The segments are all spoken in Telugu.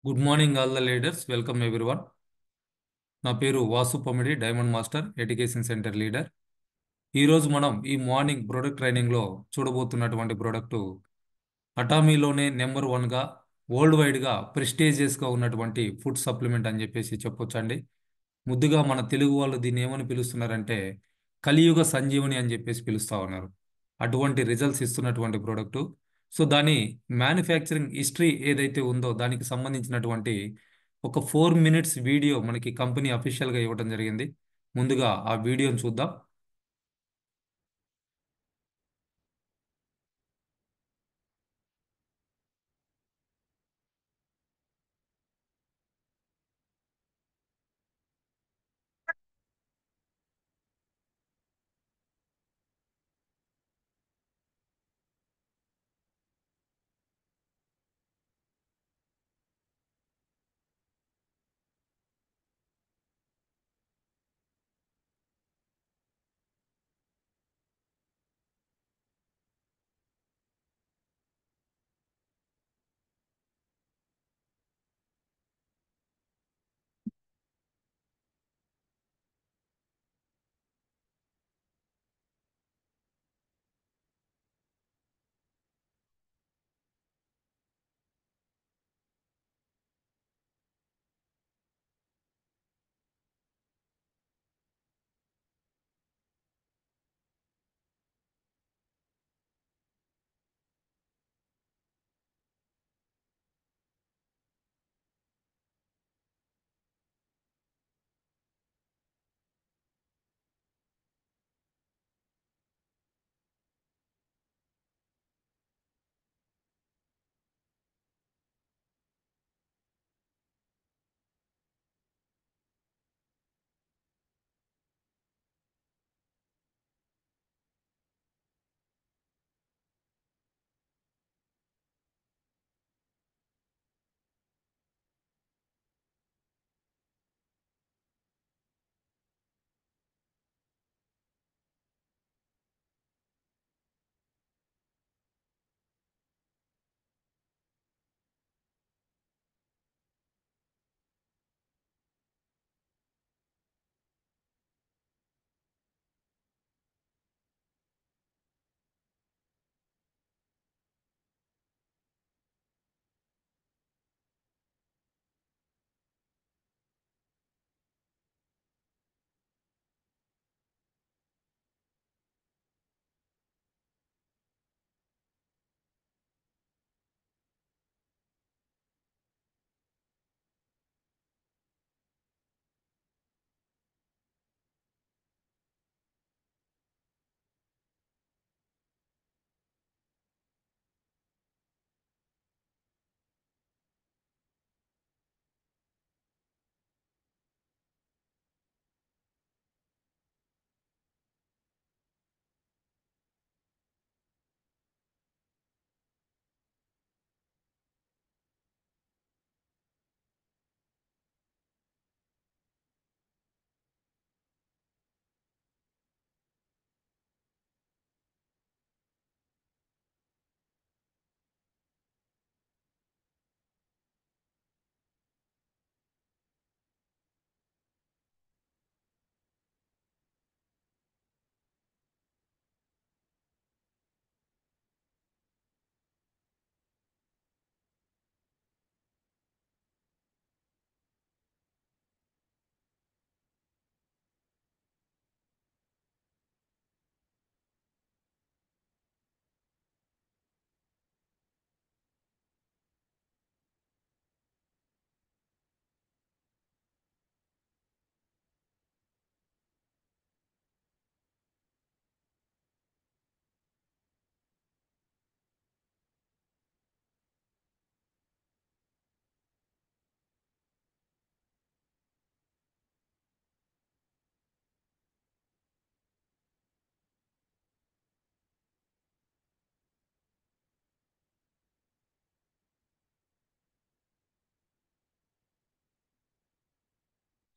Good morning all the leaders. Welcome everyone. నా పేరు Vasu Pomidi, diamond master education center leader. ఈరోజు మనం ఈ మార్నింగ్ ప్రొడక్ట్ ట్రైనింగ్లో చూడబోతున్నటువంటి ప్రోడక్టు అటామీలోనే నెంబర్ వన్గా వరల్డ్ వైడ్గా ప్రెస్టీజియస్గా ఉన్నటువంటి ఫుడ్ సప్లిమెంట్ అని చెప్పేసి చెప్పొచ్చండి. ముద్దుగా మన తెలుగు వాళ్ళు దీన్ని ఏమని పిలుస్తున్నారంటే కలియుగ సంజీవని అని చెప్పేసి పిలుస్తా ఉన్నారు. అటువంటి రిజల్ట్స్ ఇస్తున్నటువంటి ప్రోడక్టు. సో దాని మ్యానుఫ్యాక్చరింగ్ హిస్టరీ ఏదైతే ఉందో దానికి సంబంధించినటువంటి ఒక 4 మినిట్స్ వీడియో మనకి కంపెనీ అఫీషియల్గా ఇవ్వడం జరిగింది. ముందుగా ఆ వీడియోని చూద్దాం.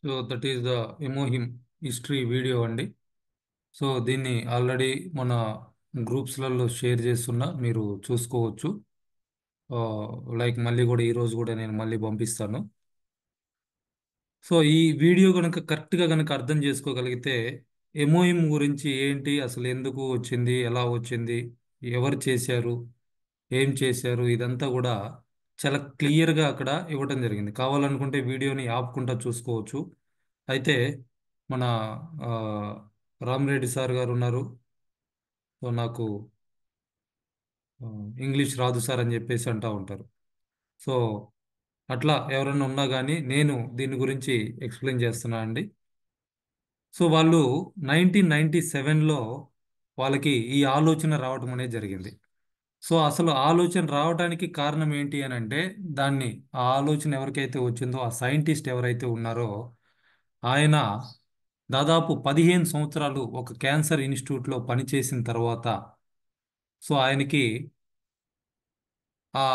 So that is the HemoHIM history video అండి. సో దీన్ని ఆల్రెడీ మన గ్రూప్స్లలో షేర్ చేస్తున్నా, మీరు చూసుకోవచ్చు. లైక్ మళ్ళీ కూడా ఈరోజు కూడా నేను మళ్ళీ పంపిస్తాను. సో ఈ వీడియో కనుక కరెక్ట్గా కనుక అర్థం చేసుకోగలిగితే ఎంఓఎం గురించి ఏంటి, అసలు ఎందుకు వచ్చింది, ఎలా వచ్చింది, ఎవరు చేశారు, ఏం చేశారు, ఇదంతా కూడా చాలా క్లియర్గా అక్కడ ఇవ్వటం జరిగింది. కావాలనుకుంటే వీడియోని ఆపుకుంటా చూసుకోవచ్చు. అయితే మన ఆ, రామరెడ్డి సార్ గారు ఉన్నారు. సో నాకు ఆ, ఇంగ్లీష్ రాదు సార్ అని చెప్పేసి అంటూ ఉంటారు. సో అట్లా ఎవరైనా ఉన్నా కానీ నేను దీని గురించి ఎక్స్ప్లెయిన్ చేస్తున్నా అండి. సో వాళ్ళు 1997లో వాళ్ళకి ఈ ఆలోచన రావటం అనేది జరిగింది. సో అసలు ఆలోచన రావడానికి కారణం ఏంటి అని అంటే, దాన్ని ఆ ఆలోచన ఎవరికైతే వచ్చిందో ఆ సైంటిస్ట్ ఎవరైతే ఉన్నారో ఆయన దాదాపు 15 సంవత్సరాలు ఒక క్యాన్సర్ ఇన్స్టిట్యూట్లో పనిచేసిన తర్వాత, సో ఆయనకి ఆ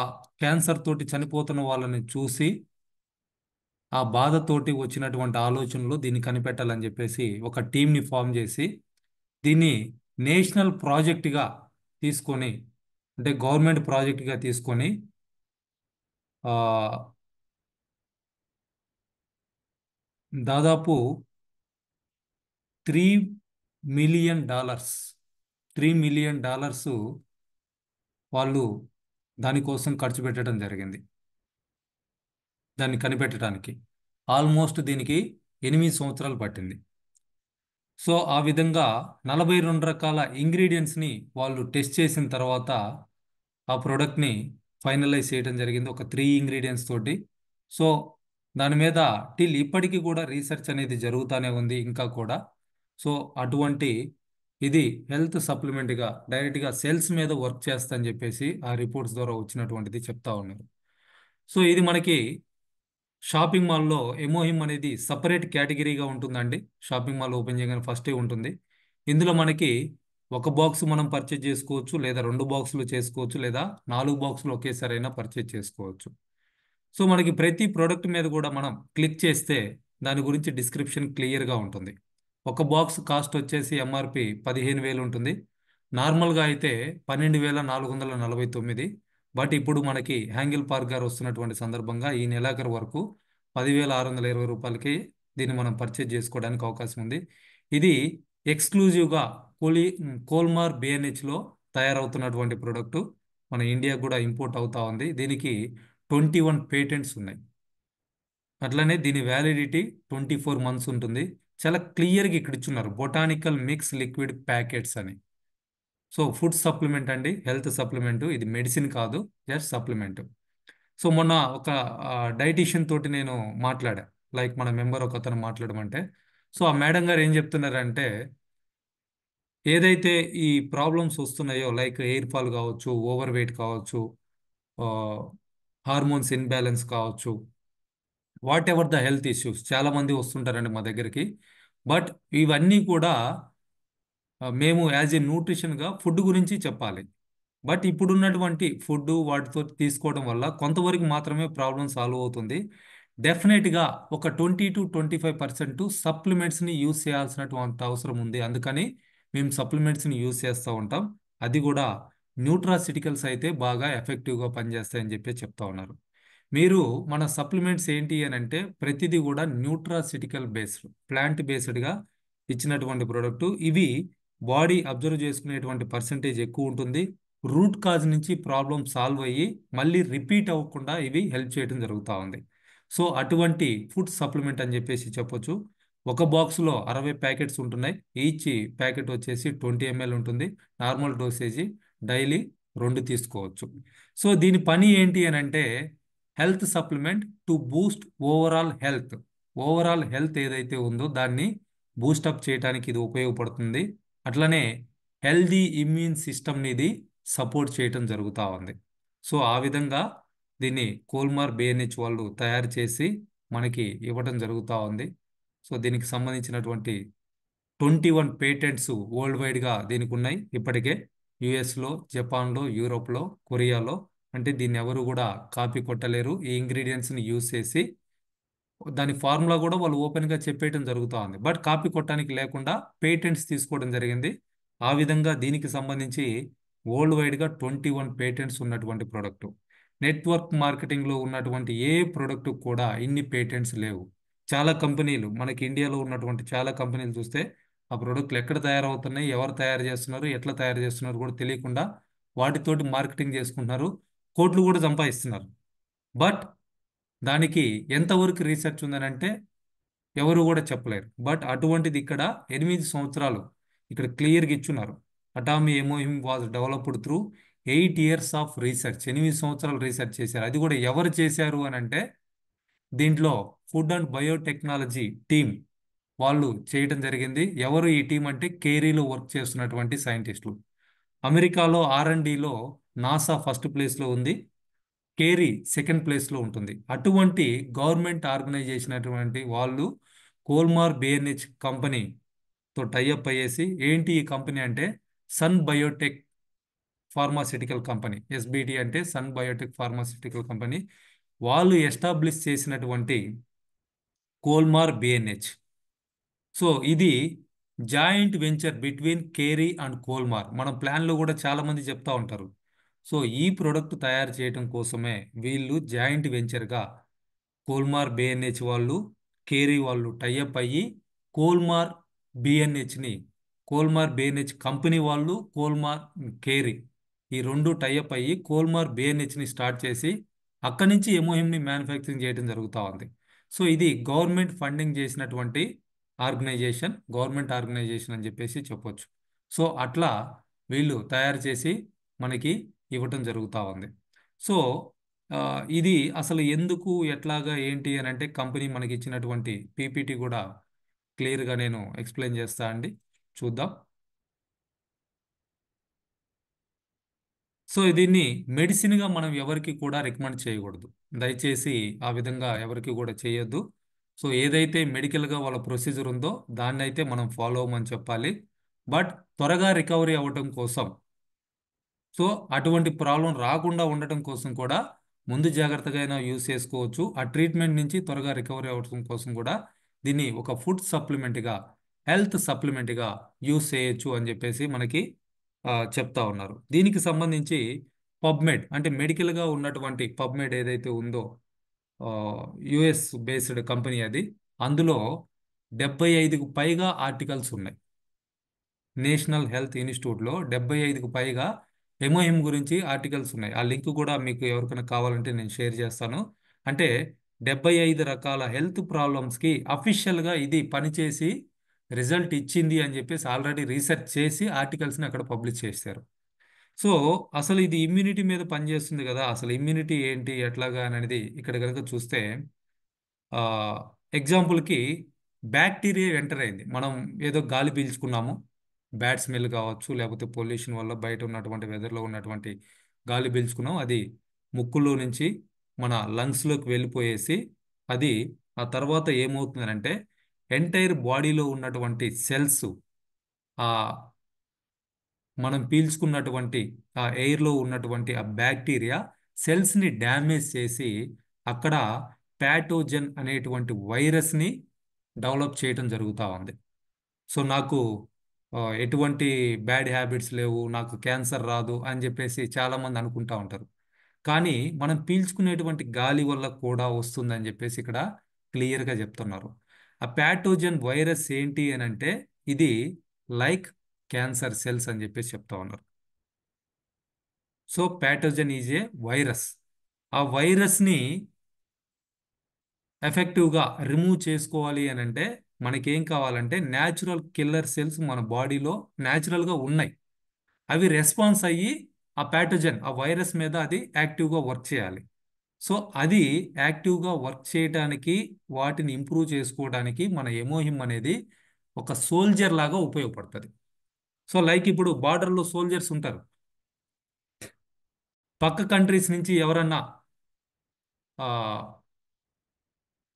క్యాన్సర్ తోటి చనిపోతున్న వాళ్ళని చూసి ఆ బాధతోటి వచ్చినటువంటి ఆలోచనలు దీన్ని కనిపెట్టాలని చెప్పేసి ఒక టీంని ఫామ్ చేసి దీన్ని నేషనల్ ప్రాజెక్ట్గా తీసుకొని, అంటే గవర్నమెంట్ ప్రాజెక్ట్గా తీసుకొని ఆ, దాదాపు $3 మిలియన్, $3 మిలియన్ వాళ్ళు దానికోసం ఖర్చు పెట్టడం జరిగింది, దాన్ని కనిపెట్టడానికి. ఆల్మోస్ట్ దీనికి 8 సంవత్సరాలు పట్టింది. సో ఆ విధంగా 42 రకాల ఇంగ్రీడియంట్స్ని వాళ్ళు టెస్ట్ చేసిన తర్వాత ఆ ప్రోడక్ట్ని ఫైనలైజ్ చేయడం జరిగింది ఒక 3 ఇంగ్రీడియంట్స్ తోటి. సో దాని మీద ఇప్పటికీ కూడా రీసెర్చ్ అనేది జరుగుతూనే ఉంది ఇంకా కూడా. సో అటువంటి ఇది హెల్త్ సప్లిమెంట్గా డైరెక్ట్గా సెల్స్ మీద వర్క్ చేస్తా అని చెప్పేసి ఆ రిపోర్ట్స్ ద్వారా వచ్చినటువంటిది చెప్తా ఉన్నారు. సో ఇది మనకి షాపింగ్ మాల్లో ఎమోహిమ్ అనేది సపరేట్ కేటగిరీగా ఉంటుందండి. షాపింగ్ మాల్ ఓపెన్ చేయగానే ఫస్టే ఉంటుంది. ఇందులో మనకి ఒక బాక్స్ మనం పర్చేజ్ చేసుకోవచ్చు, లేదా 2 బాక్సులు చేసుకోవచ్చు, లేదా 4 బాక్సులు ఒకేసారి అయినా పర్చేజ్ చేసుకోవచ్చు. సో మనకి ప్రతి ప్రోడక్ట్ మీద కూడా మనం క్లిక్ చేస్తే దాని గురించి డిస్క్రిప్షన్ క్లియర్గా ఉంటుంది. ఒక బాక్స్ కాస్ట్ వచ్చేసి ఎంఆర్పి 15,000 ఉంటుంది. నార్మల్గా అయితే 12,449. బట్ ఇప్పుడు మనకి హ్యాంగిల్ పార్క్ గారు వస్తున్నటువంటి సందర్భంగా ఈ నెలాఖరు వరకు 10,620 రూపాయలకి దీన్ని మనం పర్చేజ్ చేసుకోవడానికి అవకాశం ఉంది. ఇది ఎక్స్క్లూజివ్గా కోల్మార్ బిఎన్హెచ్లో తయారవుతున్నటువంటి ప్రోడక్ట్ మన ఇండియా కూడా ఇంపోర్ట్ అవుతా ఉంది. దీనికి 21 పేటెంట్స్ ఉన్నాయి. అట్లనే దీని వ్యాలిడిటీ 24 మంత్స్ ఉంటుంది. చాలా క్లియర్గా ఇక్కడ ఇచ్చున్నారు, బొటానికల్ మిక్స్ లిక్విడ్ ప్యాకెట్స్ అని. సో ఫుడ్ సప్లిమెంట్ అండి, హెల్త్ సప్లిమెంట్, ఇది మెడిసిన్ కాదు, జస్ట్ సప్లిమెంట్. సో మొన్న ఒక డైటీషియన్ తోటి నేను మాట్లాడా, లైక్ మన మెంబర్ ఒక అతను మాట్లాడమంటే. సో ఆ మేడం గారు ఏం చెప్తున్నారంటే, ఏదైతే ఈ ప్రాబ్లమ్స్ వస్తున్నాయో లైక్ ఎయిర్ ఫాల్ కావచ్చు, ఓవర్ వెయిట్ కావచ్చు, హార్మోన్స్ ఇన్బ్యాలెన్స్ కావచ్చు, what ever the health issues చాలా మంది వస్తుంటారండి మా దగ్గరికి. బట్ ఇవన్నీ కూడా మేము యాజ్ ఏ న్యూట్రిషన్గా ఫుడ్ గురించి చెప్పాలి. బట్ ఇప్పుడున్నటువంటి ఫుడ్ వాటితో తీసుకోవడం వల్ల కొంతవరకు మాత్రమే ప్రాబ్లం సాల్వ్ అవుతుంది. డెఫినెట్గా ఒక 20 to 25% సప్లిమెంట్స్ని యూజ్ చేయాల్సినటువంటి అవసరం ఉంది. అందుకని మేము సప్లిమెంట్స్ని యూజ్ చేస్తూ ఉంటాం. అది కూడా న్యూట్రాసిటికల్స్ అయితే బాగా ఎఫెక్టివ్గా పనిచేస్తాయని చెప్పి చెప్తా ఉన్నారు. మీరు మన సప్లిమెంట్స్ ఏంటి అని అంటే ప్రతిదీ కూడా న్యూట్రాసిటికల్ బేస్డ్, ప్లాంట్ బేస్డ్గా ఇచ్చినటువంటి ప్రోడక్ట్. ఇవి బాడీ అబ్జర్వ్ చేసుకునేటువంటి పర్సంటేజ్ ఎక్కువ ఉంటుంది. రూట్ కాజ్ నుంచి ప్రాబ్లం సాల్వ్ అయ్యి మళ్ళీ రిపీట్ అవ్వకుండా ఇవి హెల్ప్ చేయడం జరుగుతూ ఉంది. సో అటువంటి ఫుడ్ సప్లిమెంట్ అని చెప్పేసి చెప్పొచ్చు. ఒక బాక్స్లో 60 ప్యాకెట్స్ ఉంటున్నాయి. ఈచ్ ప్యాకెట్ వచ్చేసి 20 ml ఉంటుంది. నార్మల్ డోసేజీ డైలీ 2 తీసుకోవచ్చు. సో దీని పని ఏంటి అని అంటే, health supplement to Boost overall health. Overall health ఏదైతే ఉందో దాన్ని బూస్టప్ చేయడానికి ఇది ఉపయోగపడుతుంది. అట్లనే హెల్దీ ఇమ్యూన్ సిస్టమ్ని ఇది సపోర్ట్ చేయటం జరుగుతూ ఉంది. సో ఆ విధంగా దీన్ని కోల్మార్ బిఎన్హెచ్ వాళ్ళు తయారు చేసి మనకి ఇవ్వటం జరుగుతూ ఉంది. సో దీనికి సంబంధించినటువంటి 21 పేటెంట్స్ వరల్డ్ వైడ్గా దీనికి ఉన్నాయి ఇప్పటికే. యుఎస్లో, జపాన్లో, యూరోప్లో, కొరియాలో. అంటే దీన్ని ఎవరు కూడా కాపీ కొట్టలేరు. ఈ ఇంగ్రీడియంట్స్ని యూజ్ చేసి దాని ఫార్ములా కూడా వాళ్ళు ఓపెన్గా చెప్పేయటం జరుగుతూ ఉంది. బట్ కాపీ కొట్టడానికి లేకుండా పేటెంట్స్ తీసుకోవడం జరిగింది. ఆ విధంగా దీనికి సంబంధించి వరల్డ్ వైడ్గా 21 పేటెంట్స్ ఉన్నటువంటి ప్రోడక్ట్. నెట్వర్క్ మార్కెటింగ్లో ఉన్నటువంటి ఏ ప్రోడక్ట్ కూడా ఇన్ని పేటెంట్స్ లేవు. చాలా కంపెనీలు మనకి ఇండియాలో ఉన్నటువంటి చాలా కంపెనీలు చూస్తే ఆ ప్రోడక్ట్లు ఎక్కడ తయారవుతున్నాయి, ఎవరు తయారు చేస్తున్నారు, ఎట్లా తయారు చేస్తున్నారు కూడా తెలియకుండా వాటితోటి మార్కెటింగ్ చేసుకుంటున్నారు, కోట్లు కూడా సంపాదిస్తున్నారు. బట్ దానికి ఎంతవరకు రీసెర్చ్ ఉందనంటే ఎవరు కూడా చెప్పలేరు. బట్ అటువంటిది ఇక్కడ 8 సంవత్సరాలు ఇక్కడ క్లియర్గా ఇచ్చున్నారు. Atomy HemoHIM was developed through 8 years of research. 8 సంవత్సరాలు రీసెర్చ్ చేశారు. అది కూడా ఎవరు చేశారు అని అంటే దీంట్లో ఫుడ్ అండ్ బయోటెక్నాలజీ టీం వాళ్ళు చేయటం జరిగింది. ఎవరు ఈ టీం అంటే కేరీలో వర్క్ చేస్తున్నటువంటి సైంటిస్టులు. అమెరికాలో R&Dలో నాసా ఫస్ట్ ప్లేస్లో ఉంది, కేరీ సెకండ్ ప్లేస్లో ఉంటుంది. అటువంటి గవర్నమెంట్ ఆర్గనైజేషన్ అటువంటి వాళ్ళు కోల్మార్ బిఎన్హెచ్ కంపెనీతో టైఅప్ అయ్యేసి, ఏంటి ఈ కంపెనీ అంటే Sun Biotech pharmaceutical company, SBT అంటే సన్ బయోటెక్ ఫార్మాసిటికల్ కంపెనీ, వాళ్ళు ఎస్టాబ్లిష్ చేసినటువంటి కోల్మార్ బిఎన్హెచ్. సో ఇది జాయింట్ వెంచర్ బిట్వీన్ కేరీ అండ్ కోల్మార్. మన ప్లాన్లో కూడా చాలా మంది చెప్తా ఉంటారు. సో ఈ ప్రోడక్ట్ తయారు చేయడం కోసమే వీళ్ళు జాయింట్ వెంచర్గా కోల్మార్ బిఎన్హెచ్ వాళ్ళు, కేరీ వాళ్ళు టైఅప్ అయ్యి కోల్మార్ బిఎన్హెచ్ని, కోల్మార్ బిఎన్హెచ్ కంపెనీ వాళ్ళు, కోల్మార్ కేరీ ఈ రెండు టైఅప్ అయ్యి కోల్మార్ బిఎన్హెచ్ని స్టార్ట్ చేసి అక్కడి నుంచి ఎమోహిమ్ని మ్యానుఫ్యాక్చరింగ్ చేయడం జరుగుతూ ఉంది. సో ఇది గవర్నమెంట్ ఫండింగ్ చేసినటువంటి ఆర్గనైజేషన్, గవర్నమెంట్ ఆర్గనైజేషన్ అని చెప్పేసి చెప్పొచ్చు. సో అట్లా వీళ్ళు తయారు చేసి మనకి ఇవ్వటం జరుగుతూ ఉంది. సో ఇది అసలు ఎందుకు, ఎట్లాగా, ఏంటి అని అంటే కంపెనీ మనకి ఇచ్చినటువంటి పీపీటీ కూడా క్లియర్గా నేను ఎక్స్ప్లెయిన్ చేస్తా అండి, చూద్దాం. సో దీన్ని మెడిసిన్గా మనం ఎవరికి కూడా రికమెండ్ చేయకూడదు. దయచేసి ఆ విధంగా ఎవరికి కూడా చేయొద్దు. సో ఏదైతే మెడికల్గా వాళ్ళ ప్రొసీజర్ ఉందో దాన్ని అయితే మనం ఫాలో అవ్వమని చెప్పాలి. బట్ త్వరగా రికవరీ అవ్వటం కోసం, సో అటువంటి ప్రాబ్లం రాకుండా ఉండటం కోసం కూడా ముందు జాగ్రత్తగా అయినా యూస్ చేసుకోవచ్చు. ఆ ట్రీట్మెంట్ నుంచి త్వరగా రికవరీ అవ్వడం కోసం కూడా దీన్ని ఒక ఫుడ్ సప్లిమెంట్గా, హెల్త్ సప్లిమెంట్గా యూస్ చేయొచ్చు అని చెప్పేసి మనకి చెప్తా ఉన్నారు. దీనికి సంబంధించి పబ్మెడ్ అంటే మెడికల్గా ఉన్నటువంటి పబ్మెడ్ ఏదైతే ఉందో, US బేస్డ్ కంపెనీ అది. అందులో 75కు పైగా ఆర్టికల్స్ ఉన్నాయి. నేషనల్ హెల్త్ ఇన్స్టిట్యూట్లో 75కు పైగా ఎమోహిమ్ గురించి ఆర్టికల్స్ ఉన్నాయి. ఆ లింక్ కూడా మీకు ఎవరికైనా కావాలంటే నేను షేర్ చేస్తాను. అంటే 75 రకాల హెల్త్ ప్రాబ్లమ్స్కి అఫీషియల్గా ఇది పనిచేసి రిజల్ట్ ఇచ్చింది అని చెప్పేసి ఆల్రెడీ రీసెర్చ్ చేసి ఆర్టికల్స్ని అక్కడ పబ్లిష్ చేశారు. సో అసలు ఇది ఇమ్యూనిటీ మీద పనిచేస్తుంది కదా, అసలు ఇమ్యూనిటీ ఏంటి, ఎట్లాగా అనేది ఇక్కడ కనుక చూస్తే ఎగ్జాంపుల్కి బ్యాక్టీరియా ఎంటర్ అయింది. మనం ఏదో గాలి పీల్చుకున్నాము, బ్యాడ్ స్మెల్ కావచ్చు, లేకపోతే పొల్యూషన్ వల్ల బయట ఉన్నటువంటి వెదర్లో ఉన్నటువంటి గాలి పీల్చుకున్నాం, అది ముక్కులో నుంచి మన లంగ్స్లోకి వెళ్ళిపోయేసి అది ఆ తర్వాత ఏమవుతుందంటే ఎంటైర్ బాడీలో ఉన్నటువంటి సెల్స్, ఆ మనం పీల్చుకున్నటువంటి ఆ ఎయిర్లో ఉన్నటువంటి ఆ బ్యాక్టీరియా సెల్స్ని డ్యామేజ్ చేసి అక్కడ ప్యాటోజన్ అనేటువంటి వైరస్ని డెవలప్ చేయటం జరుగుతూ ఉంది. సో నాకు ఎటువంటి బ్యాడ్ హ్యాబిట్స్ లేవు, నాకు క్యాన్సర్ రాదు అని చెప్పేసి చాలామంది అనుకుంటా ఉంటారు. కానీ మనం పీల్చుకునేటువంటి గాలి వల్ల కూడా వస్తుందని చెప్పేసి ఇక్కడ క్లియర్గా చెప్తున్నారు. ఆ ప్యాటోజన్ వైరస్ ఏంటి అని అంటే ఇది లైక్ క్యాన్సర్ సెల్స్ అని చెప్పేసి చెప్తా ఉన్నారు. So pathogen is a virus. ఆ వైరస్ని ఎఫెక్టివ్గా రిమూవ్ చేసుకోవాలి అని అంటే మనకేం కావాలంటే న్యాచురల్ కిల్లర్ సెల్స్ మన బాడీలో న్యాచురల్గా ఉన్నాయి. అవి రెస్పాన్స్ అయ్యి ఆ ప్యాటోజన్, ఆ వైరస్ మీద అది యాక్టివ్గా వర్క్ చేయాలి. సో అది యాక్టివ్గా వర్క్ చేయడానికి, వాటిని ఇంప్రూవ్ చేసుకోవడానికి మన ఎమోహిమ్ అనేది ఒక సోల్జర్ లాగా ఉపయోగపడుతుంది. సో లైక్ ఇప్పుడు బార్డర్లో సోల్జర్స్ ఉంటారు. పక్క కంట్రీస్ నుంచి ఎవరన్నా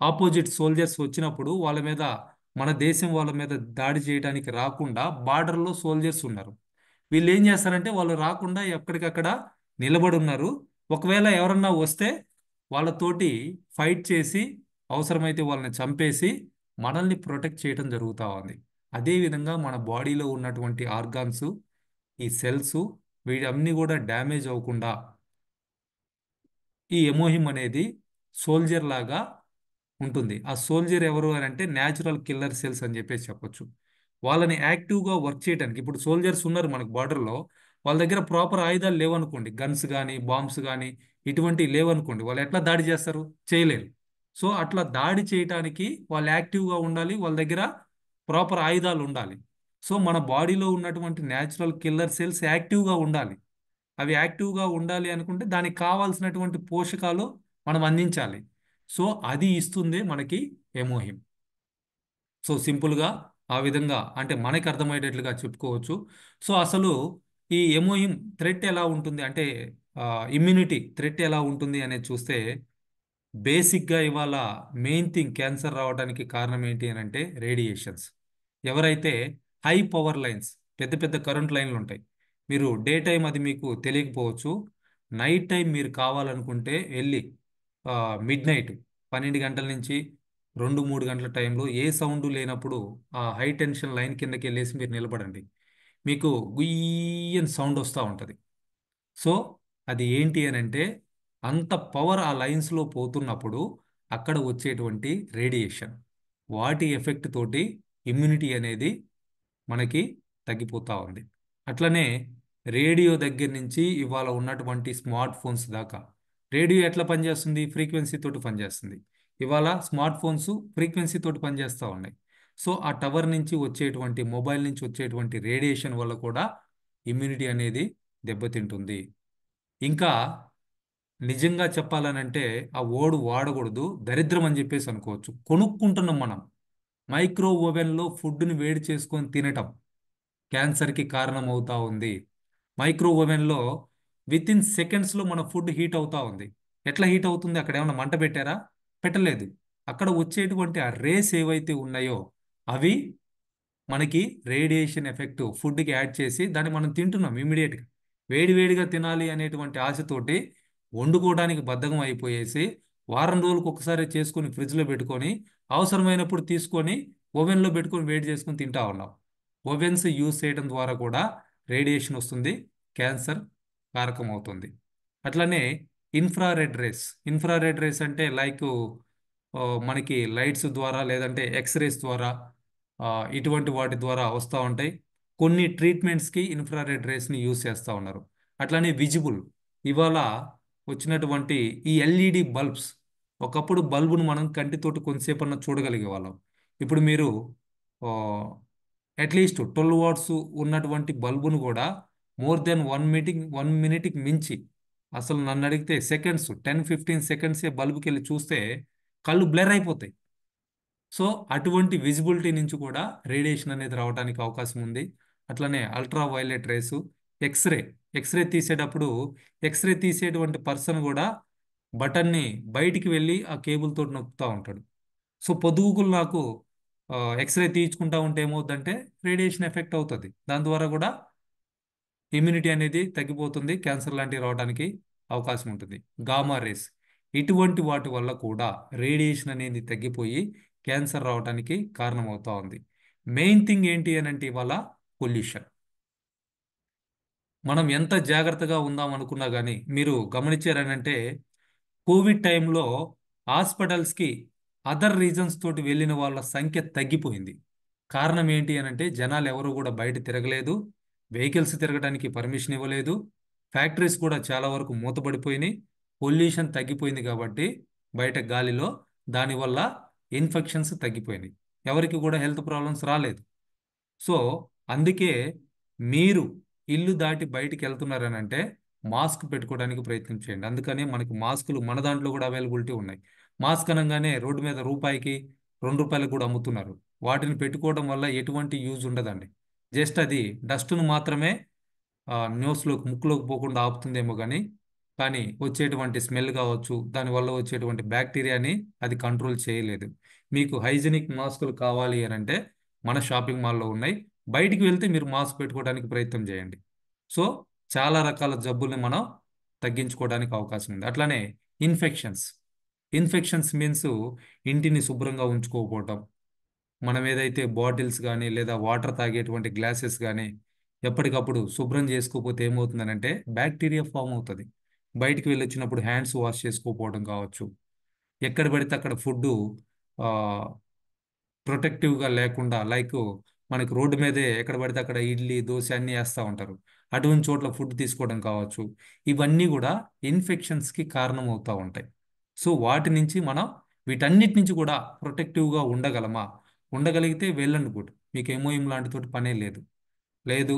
ఆపోజిట్ సోల్జర్స్ వచ్చినప్పుడు వాళ్ళ మీద, మన దేశం వాళ్ళ మీద దాడి చేయడానికి రాకుండా బార్డర్లో సోల్జర్స్ ఉన్నారు. వీళ్ళు ఏం చేస్తారంటే వాళ్ళు రాకుండా ఎక్కడికక్కడ నిలబడి ఉన్నారు. ఒకవేళ ఎవరన్నా వస్తే వాళ్ళతోటి ఫైట్ చేసి అవసరమైతే వాళ్ళని చంపేసి మనల్ని ప్రొటెక్ట్ చేయడం జరుగుతూ ఉంది. అదేవిధంగా మన బాడీలో ఉన్నటువంటి ఆర్గాన్స్, ఈ సెల్స్, వీటన్నీ కూడా డ్యామేజ్ అవ్వకుండా ఈ ఎమోహిమ్ అనేది సోల్జర్ లాగా ఉంటుంది. ఆ సోల్జర్ ఎవరు అని అంటే న్యాచురల్ కిల్లర్ సెల్స్ అని చెప్పేసి చెప్పొచ్చు. వాళ్ళని యాక్టివ్గా వర్క్ చేయడానికి, ఇప్పుడు సోల్జర్స్ ఉన్నారు మనకు బార్డర్లో, వాళ్ళ దగ్గర ప్రాపర్ ఆయుధాలు లేవనుకోండి, గన్స్ కానీ బాంబ్స్ కానీ ఇటువంటివి లేవనుకోండి, వాళ్ళు ఎట్లా దాడి చేస్తారు? చేయలేరు. సో అట్లా దాడి చేయటానికి వాళ్ళు యాక్టివ్గా ఉండాలి, వాళ్ళ దగ్గర ప్రాపర్ ఆయుధాలు ఉండాలి. సో మన బాడీలో ఉన్నటువంటి న్యాచురల్ కిల్లర్ సెల్స్ యాక్టివ్గా ఉండాలి. అవి యాక్టివ్గా ఉండాలి అనుకుంటే దానికి కావాల్సినటువంటి పోషకాలు మనం అందించాలి. సో అది ఇస్తుంది మనకి ఎమోహిమ్. సో సింపుల్గా ఆ విధంగా అంటే మనకి అర్థమయ్యేటట్లుగా చెప్పుకోవచ్చు. సో అసలు ఈ ఎమోహిమ్ థ్రెట్ ఎలా ఉంటుంది అంటే ఇమ్యూనిటీ థ్రెట్ ఎలా ఉంటుంది అనేది చూస్తే, బేసిక్గా ఇవాళ మెయిన్ థింగ్ క్యాన్సర్ రావడానికి కారణం ఏంటి అని అంటే రేడియేషన్స్. ఎవరైతే హై పవర్ లైన్స్, పెద్ద పెద్ద కరెంట్ లైన్లు ఉంటాయి, మీరు డే టైం అది మీకు తెలియకపోవచ్చు, నైట్ టైం మీరు కావాలనుకుంటే వెళ్ళి మిడ్ నైట్ 12 గంటల నుంచి 2-3 గంటల టైంలో ఏ సౌండ్ లేనప్పుడు ఆ హై టెన్షన్ లైన్ కిందకి వెళ్ళేసి మీరు నిలబడండి, మీకు గుయ్యని సౌండ్ వస్తూ ఉంటుంది. సో అది ఏంటి అని అంటే అంత పవర్ ఆ లైన్స్లో పోతున్నప్పుడు అక్కడ వచ్చేటువంటి రేడియేషన్, వాటి ఎఫెక్ట్ తోటి ఇమ్యూనిటీ అనేది మనకి తగ్గిపోతూ ఉంది. అట్లనే రేడియో దగ్గర నుంచి ఇవాళ ఉన్నటువంటి స్మార్ట్ ఫోన్స్ దాకా, రేడియో ఎట్లా పనిచేస్తుంది? ఫ్రీక్వెన్సీ తోటి పనిచేస్తుంది. ఇవాళ స్మార్ట్ ఫోన్స్ ఫ్రీక్వెన్సీ తోటి పనిచేస్తూ ఉన్నాయి. సో ఆ టవర్ నుంచి వచ్చేటువంటి, మొబైల్ నుంచి వచ్చేటువంటి రేడియేషన్ వల్ల కూడా ఇమ్యూనిటీ అనేది దెబ్బతింటుంది. ఇంకా నిజంగా చెప్పాలనంటే ఆ ఓడు వాడకూడదు, దరిద్రం అని చెప్పేసి అనుకోవచ్చు. కొనుక్కుంటున్నాం మనం, మైక్రో ఓవెన్లో ఫుడ్ని వేడి చేసుకొని తినటం క్యాన్సర్కి కారణం అవుతా ఉంది. మైక్రో ఓవెన్లో విత్ ఇన్ సెకండ్స్లో మన ఫుడ్ హీట్ అవుతా ఉంది. ఎట్లా హీట్ అవుతుంది? అక్కడ ఏమైనా మంట పెట్టారా? పెట్టలేదు. అక్కడ వచ్చేటువంటి ఆ రేస్ ఏవైతే ఉన్నాయో అవి మనకి రేడియేషన్ ఎఫెక్ట్ ఫుడ్కి యాడ్ చేసి దాన్ని మనం తింటున్నాం ఇమీడియట్గా. వేడి వేడిగా తినాలి అనేటువంటి ఆశతోటి వండుకోవడానికి బద్ధకం అయిపోయేసి వారం రోజులకు ఒకసారి చేసుకొని ఫ్రిడ్జ్లో పెట్టుకొని అవసరమైనప్పుడు తీసుకొని ఓవెన్లో పెట్టుకొని వేడి చేసుకొని తింటా ఉన్నాం. ఓవెన్స్ యూజ్ చేయడం ద్వారా కూడా రేడియేషన్ వస్తుంది, క్యాన్సర్ కారకం అవుతుంది. అట్లనే ఇన్ఫ్రారెడ్ రేస్. ఇన్ఫ్రారెడ్ రేస్ అంటే లైక్ మనకి లైట్స్ ద్వారా లేదంటే ఎక్స్రేస్ ద్వారా ఆ, ఇటువంటి వాటి ద్వారా వస్తూ ఉంటాయి. కొన్ని ట్రీట్మెంట్స్కి ఇన్ఫ్రారెడ్ రేస్ని యూజ్ చేస్తూ ఉన్నారు. అట్లానే విజిబుల్, ఇవాళ వచ్చినటువంటి ఈ ఎల్ఈడి బల్బ్స్, ఒకప్పుడు బల్బును మనం కంటితోటి కొంతసేపు అన్న చూడగలిగే వాళ్ళం. ఇప్పుడు మీరు అట్లీస్ట్ 12 వాట్స్ ఉన్నటువంటి బల్బును కూడా మోర్ దెన్ 1 మినిట్కి మించి, అసలు నన్ను అడిగితే సెకండ్స్ 10-15 సెకండ్సే బల్బుకి వెళ్ళి చూస్తే కళ్ళు బ్లర్ అయిపోతాయి. సో అటువంటి విజిబిలిటీ నుంచి కూడా రేడియేషన్ అనేది రావడానికి అవకాశం ఉంది. అట్లనే ultra violet rays, x ray. X ray తీసేటప్పుడు ఎక్స్రే తీసేటువంటి పర్సన్ కూడా బటన్ని బయటికి వెళ్ళి ఆ కేబుల్ తోటి నొక్కుతూ ఉంటాడు. సో పొద్దుగుకులు నాకు ఎక్స్రే తీయించుకుంటా ఉంటే ఏమవుతుందంటే రేడియేషన్ ఎఫెక్ట్ అవుతుంది. దాని ద్వారా కూడా ఇమ్యూనిటీ అనేది తగ్గిపోతుంది, క్యాన్సర్ లాంటివి రావడానికి అవకాశం ఉంటుంది. గామా రేస్, ఇటువంటి వాటి వల్ల కూడా రేడియేషన్ అనేది తగ్గిపోయి క్యాన్సర్ రావడానికి కారణమవుతా ఉంది. మెయిన్ థింగ్ ఏంటి అని అంటే ఇవాళ పొల్యూషన్. మనం ఎంత జాగ్రత్తగా ఉందాం అనుకున్నా కానీ మీరు గమనించారనంటే కోవిడ్ టైంలో హాస్పిటల్స్కి అదర్ రీజన్స్ తోటి వెళ్ళిన వాళ్ళ సంఖ్య తగ్గిపోయింది. కారణం ఏంటి అని అంటే జనాలు ఎవరు కూడా బయట తిరగలేదు, వెహికల్స్ తిరగడానికి పర్మిషన్ ఇవ్వలేదు, ఫ్యాక్టరీస్ కూడా చాలా వరకు మూతపడిపోయినాయి, పొల్యూషన్ తగ్గిపోయింది కాబట్టి బయట గాలిలో, దానివల్ల ఇన్ఫెక్షన్స్ తగ్గిపోయినాయి, ఎవరికి కూడా హెల్త్ ప్రాబ్లమ్స్ రాలేదు. సో అందుకే మీరు ఇల్లు దాటి బయటికి వెళ్తున్నారని అంటే మాస్క్ పెట్టుకోవడానికి ప్రయత్నం చేయండి. అందుకనే మనకి మాస్కులు మన దాంట్లో కూడా అవైలబిలిటీ ఉన్నాయి. మాస్క్ అనగానే రోడ్డు మీద రూపాయికి 2 రూపాయలకు కూడా అమ్ముతున్నారు. వాటిని పెట్టుకోవడం వల్ల ఎటువంటి యూజ్ ఉండదండి. జస్ట్ అది డస్ట్ను మాత్రమే నోస్లోకి ముక్కులోకి పోకుండా ఆపుతుందేమో కానీ వచ్చేటువంటి స్మెల్ కావచ్చు, దానివల్ల వచ్చేటువంటి బ్యాక్టీరియాని అది కంట్రోల్ చేయలేదు. మీకు హైజెనిక్ మాస్కులు కావాలి అని అంటే మన షాపింగ్ మాల్లో ఉన్నాయి. బయటికి వెళ్తే మీరు మాస్క్ పెట్టుకోవడానికి ప్రయత్నం చేయండి. సో చాలా రకాల జబ్బుల్ని మనం తగ్గించుకోవడానికి అవకాశం ఉంది. అట్లానే ఇన్ఫెక్షన్స్. ఇన్ఫెక్షన్స్ మీన్స్ ఇంటిని శుభ్రంగా ఉంచుకోకపోవటం, మనం ఏదైతే బాటిల్స్ కానీ లేదా వాటర్ తాగేటువంటి గ్లాసెస్ కానీ ఎప్పటికప్పుడు శుభ్రం చేసుకోకపోతే ఏమవుతుందనంటే బ్యాక్టీరియా ఫామ్ అవుతుంది. బయటికి వెళ్ళొచ్చినప్పుడు హ్యాండ్స్ వాష్ చేసుకోకపోవడం కావచ్చు, ఎక్కడ పడితే అక్కడ ఫుడ్ ప్రొటెక్టివ్గా లేకుండా, లైక్ మనకి రోడ్డు మీదే ఎక్కడ పడితే అక్కడ ఇడ్లీ దోశ అన్నీ వేస్తూ ఉంటారు, అటువంటి చోట్ల ఫుడ్ తీసుకోవడం కావచ్చు. ఇవన్నీ కూడా ఇన్ఫెక్షన్స్కి కారణం అవుతూ ఉంటాయి. సో వాటి నుంచి మనం వీటన్నిటి నుంచి కూడా ప్రొటెక్టివ్గా ఉండగలమా? ఉండగలిగితే వెల్ అండ్ గుడ్, మీకు ఎంఓఎం లాంటితోటి పనే లేదు. లేదు,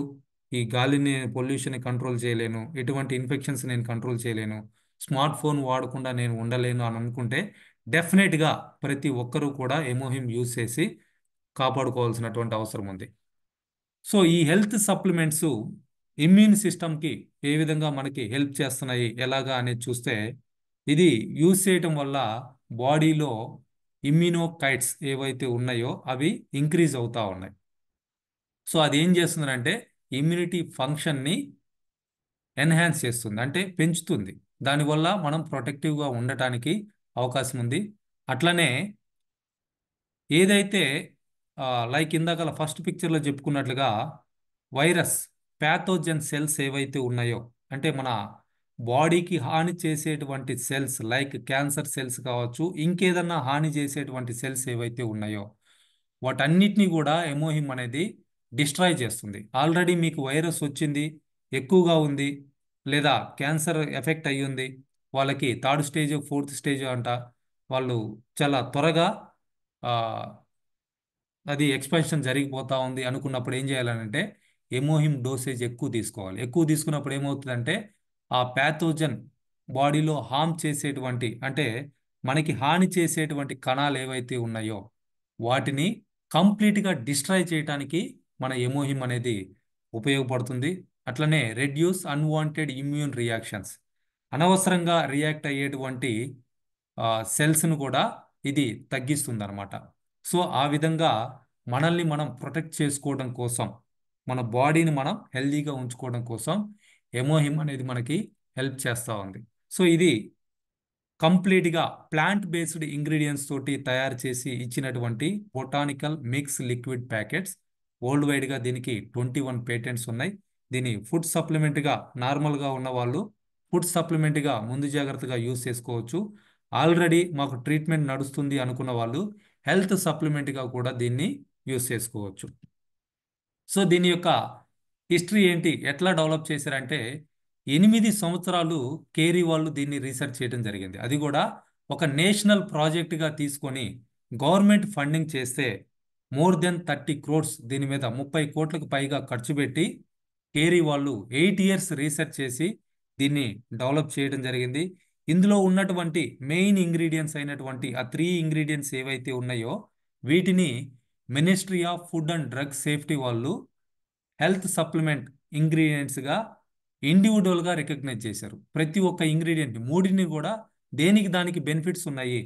ఈ గాలిని పొల్యూషన్ కంట్రోల్ చేయలేను, ఎటువంటి ఇన్ఫెక్షన్స్ నేను కంట్రోల్ చేయలేను, స్మార్ట్ ఫోన్ వాడకుండా నేను ఉండలేను అని అనుకుంటే డెఫినెట్గా ప్రతి ఒక్కరూ కూడా ఎమోహిమ్ యూజ్ చేసి కాపాడుకోవాల్సినటువంటి అవసరం ఉంది. సో ఈ హెల్త్ సప్లిమెంట్స్ ఇమ్యూన్ సిస్టమ్కి ఏ విధంగా మనకి హెల్ప్ చేస్తున్నాయి, ఎలాగా అనేది చూస్తే, ఇది యూజ్ చేయటం వల్ల బాడీలో ఇమ్యూనోకైట్స్ ఏవైతే ఉన్నాయో అవి ఇంక్రీజ్ అవుతా ఉన్నాయి. సో అది ఏం చేస్తుందంటే ఇమ్యూనిటీ ఫంక్షన్ని ఎన్హాన్స్ చేస్తుంది, అంటే పెంచుతుంది. దానివల్ల మనం ప్రొటెక్టివ్గా ఉండటానికి అవకాశం ఉంది. అట్లనే ఏదైతే లైక్ ఇందాక ఫస్ట్ పిక్చర్లో చెప్పుకున్నట్లుగా వైరస్ ప్యాథోజన్ సెల్స్ ఏవైతే ఉన్నాయో, అంటే మన బాడీకి హాని చేసేటువంటి సెల్స్ లైక్ క్యాన్సర్ సెల్స్ కావచ్చు, ఇంకేదన్నా హాని చేసేటువంటి సెల్స్ ఏవైతే ఉన్నాయో వాటన్నిటిని కూడా ఎమోహిమ్ అనేది డిస్ట్రాయ్ చేస్తుంది. ఆల్రెడీ మీకు వైరస్ వచ్చింది, ఎక్కువగా ఉంది, లేదా క్యాన్సర్ ఎఫెక్ట్ అయ్యింది, వాళ్ళకి థర్డ్ స్టేజ్ ఫోర్త్ స్టేజ్ అంట, వాళ్ళు చాలా త్వరగా ఆ, అది ఎక్స్పాన్షన్ జరిగిపోతా ఉంది అనుకున్నప్పుడు ఏం చేయాలంటే ఎమోహిమ్ డోసేజ్ ఎక్కువ తీసుకోవాలి. ఎక్కువ తీసుకున్నప్పుడు ఏమవుతుందంటే ఆ ప్యాథోజన్ బాడీలో హామ్ చేసేటువంటి, అంటే మనకి హాని చేసేటువంటి కణాలు ఏవైతే ఉన్నాయో వాటిని కంప్లీట్గా డిస్ట్రాయ్ చేయడానికి మన ఎమోహిమ్ అనేది ఉపయోగపడుతుంది. అట్లనే రెడ్యూస్ అన్వాంటెడ్ ఇమ్యూన్ రియాక్షన్స్, అనవసరంగా రియాక్ట్ అయ్యేటువంటి సెల్స్ను కూడా ఇది తగ్గిస్తుంది అనమాట. సో ఆ విధంగా మనల్ని మనం ప్రొటెక్ట్ చేసుకోవడం కోసం, మన బాడీని మనం హెల్దీగా ఉంచుకోవడం కోసం ఎమోహిమ్ అనేది మనకి హెల్ప్ చేస్తూ ఉంది. సో ఇది కంప్లీట్గా ప్లాంట్ బేస్డ్ ఇంగ్రీడియంట్స్ తోటి తయారు చేసి ఇచ్చినటువంటి botanical mix liquid packets. World వైడ్గా దీనికి 21 పేటెంట్స్ ఉన్నాయి. దీన్ని ఫుడ్ సప్లిమెంట్గా నార్మల్గా ఉన్న వాళ్ళు ఫుడ్ సప్లిమెంట్గా ముందు జాగ్రత్తగా యూజ్ చేసుకోవచ్చు. ఆల్రెడీ మాకు ట్రీట్మెంట్ నడుస్తుంది అనుకున్న వాళ్ళు హెల్త్ సప్లిమెంట్గా కూడా దీన్ని యూజ్ చేసుకోవచ్చు. సో దీని యొక్క హిస్టరీ ఏంటి, ఎట్లా డెవలప్ చేశారంటే 8 సంవత్సరాలు కేరీ వాళ్ళు దీన్ని రీసెర్చ్ చేయడం జరిగింది. అది కూడా ఒక నేషనల్ ప్రాజెక్ట్గా తీసుకొని గవర్నమెంట్ ఫండింగ్ చేస్తే మోర్ దెన్ 30 క్రోర్స్, దీని మీద 30 కోట్లకు పైగా ఖర్చు పెట్టి కేరీ వాళ్ళు 8 ఇయర్స్ రీసెర్చ్ చేసి దీన్ని డెవలప్ చేయడం జరిగింది. ఇందులో ఉన్నటువంటి మెయిన్ ఇంగ్రీడియంట్స్ అయినటువంటి ఆ 3 ఇంగ్రీడియంట్స్ ఏవైతే ఉన్నాయో వీటిని ministry of food and drug safety వాళ్ళు హెల్త్ సప్లిమెంట్ ఇంగ్రీడియంట్స్గా ఇండివిజువల్గా రికగ్నైజ్ చేశారు. ప్రతి ఒక్క ఇంగ్రీడియంట్ మూడిని కూడా దేనికి దానికి బెనిఫిట్స్ ఉన్నాయి.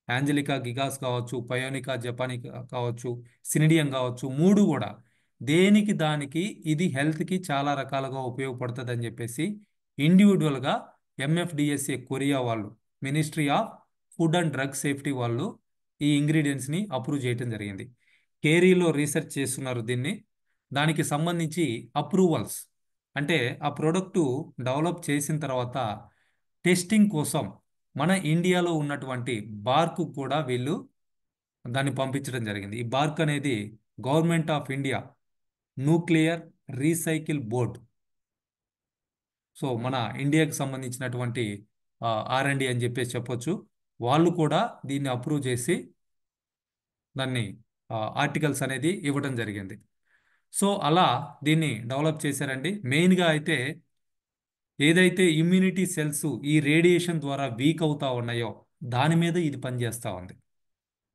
యాంజలికా గిగాస్ కావచ్చు, పయోనికా జపానికా కావచ్చు, సినిడియం కావచ్చు, మూడు కూడా దేనికి దానికి ఇది హెల్త్కి చాలా రకాలుగా ఉపయోగపడుతుంది అని చెప్పేసి ఇండివిజువల్గా ఎంఎఫ్డిఎస్ఏ కొరియా వాళ్ళు, ministry of food and drug safety వాళ్ళు ఈ ఇంగ్రీడియంట్స్ని అప్రూవ్ చేయడం జరిగింది. కేరీలో రీసెర్చ్ చేస్తున్నారు దీన్ని. దానికి సంబంధించి అప్రూవల్స్, అంటే ఆ ప్రోడక్టు డెవలప్ చేసిన తర్వాత టెస్టింగ్ కోసం మన ఇండియాలో ఉన్నటువంటి బార్కు కూడా వీళ్ళు దాన్ని పంపించడం జరిగింది. ఈ బార్క్ అనేది government of India nuclear recycle board. So మన ఇండియాకి సంబంధించినటువంటి R&D అని చెప్పేసి చెప్పొచ్చు. వాళ్ళు కూడా దీన్ని అప్రూవ్ చేసి దాన్ని ఆర్టికల్స్ అనేది ఇవ్వడం జరిగింది. సో అలా దీన్ని డెవలప్ చేశారండి. మెయిన్గా అయితే ఏదైతే ఇమ్యూనిటీ సెల్స్ ఈ రేడియేషన్ ద్వారా వీక్ అవుతా ఉన్నాయో దాని మీద ఇది పనిచేస్తూ ఉంది.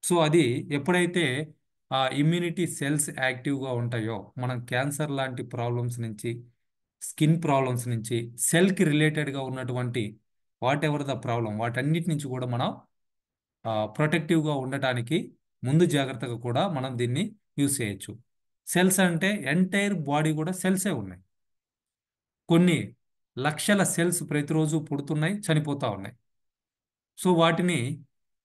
సో అది ఎప్పుడైతే ఆ ఇమ్యూనిటీ సెల్స్ యాక్టివ్గా ఉంటాయో మనం క్యాన్సర్ లాంటి ప్రాబ్లమ్స్ నుంచి, స్కిన్ ప్రాబ్లమ్స్ నుంచి, సెల్కి రిలేటెడ్గా ఉన్నటువంటి వాట్ ఎవర్ ద ప్రాబ్లం వాటన్నిటి నుంచి కూడా మనం ప్రొటెక్టివ్గా ఉండటానికి ముందు జాగ్రత్తగా కూడా మనం దీన్ని యూజ్ చేయొచ్చు. సెల్స్ అంటే ఎంటైర్ బాడీ కూడా సెల్సే ఉన్నాయి. కొన్ని లక్షల సెల్స్ ప్రతిరోజు పుడుతున్నాయి, చనిపోతూ ఉన్నాయి. సో వాటిని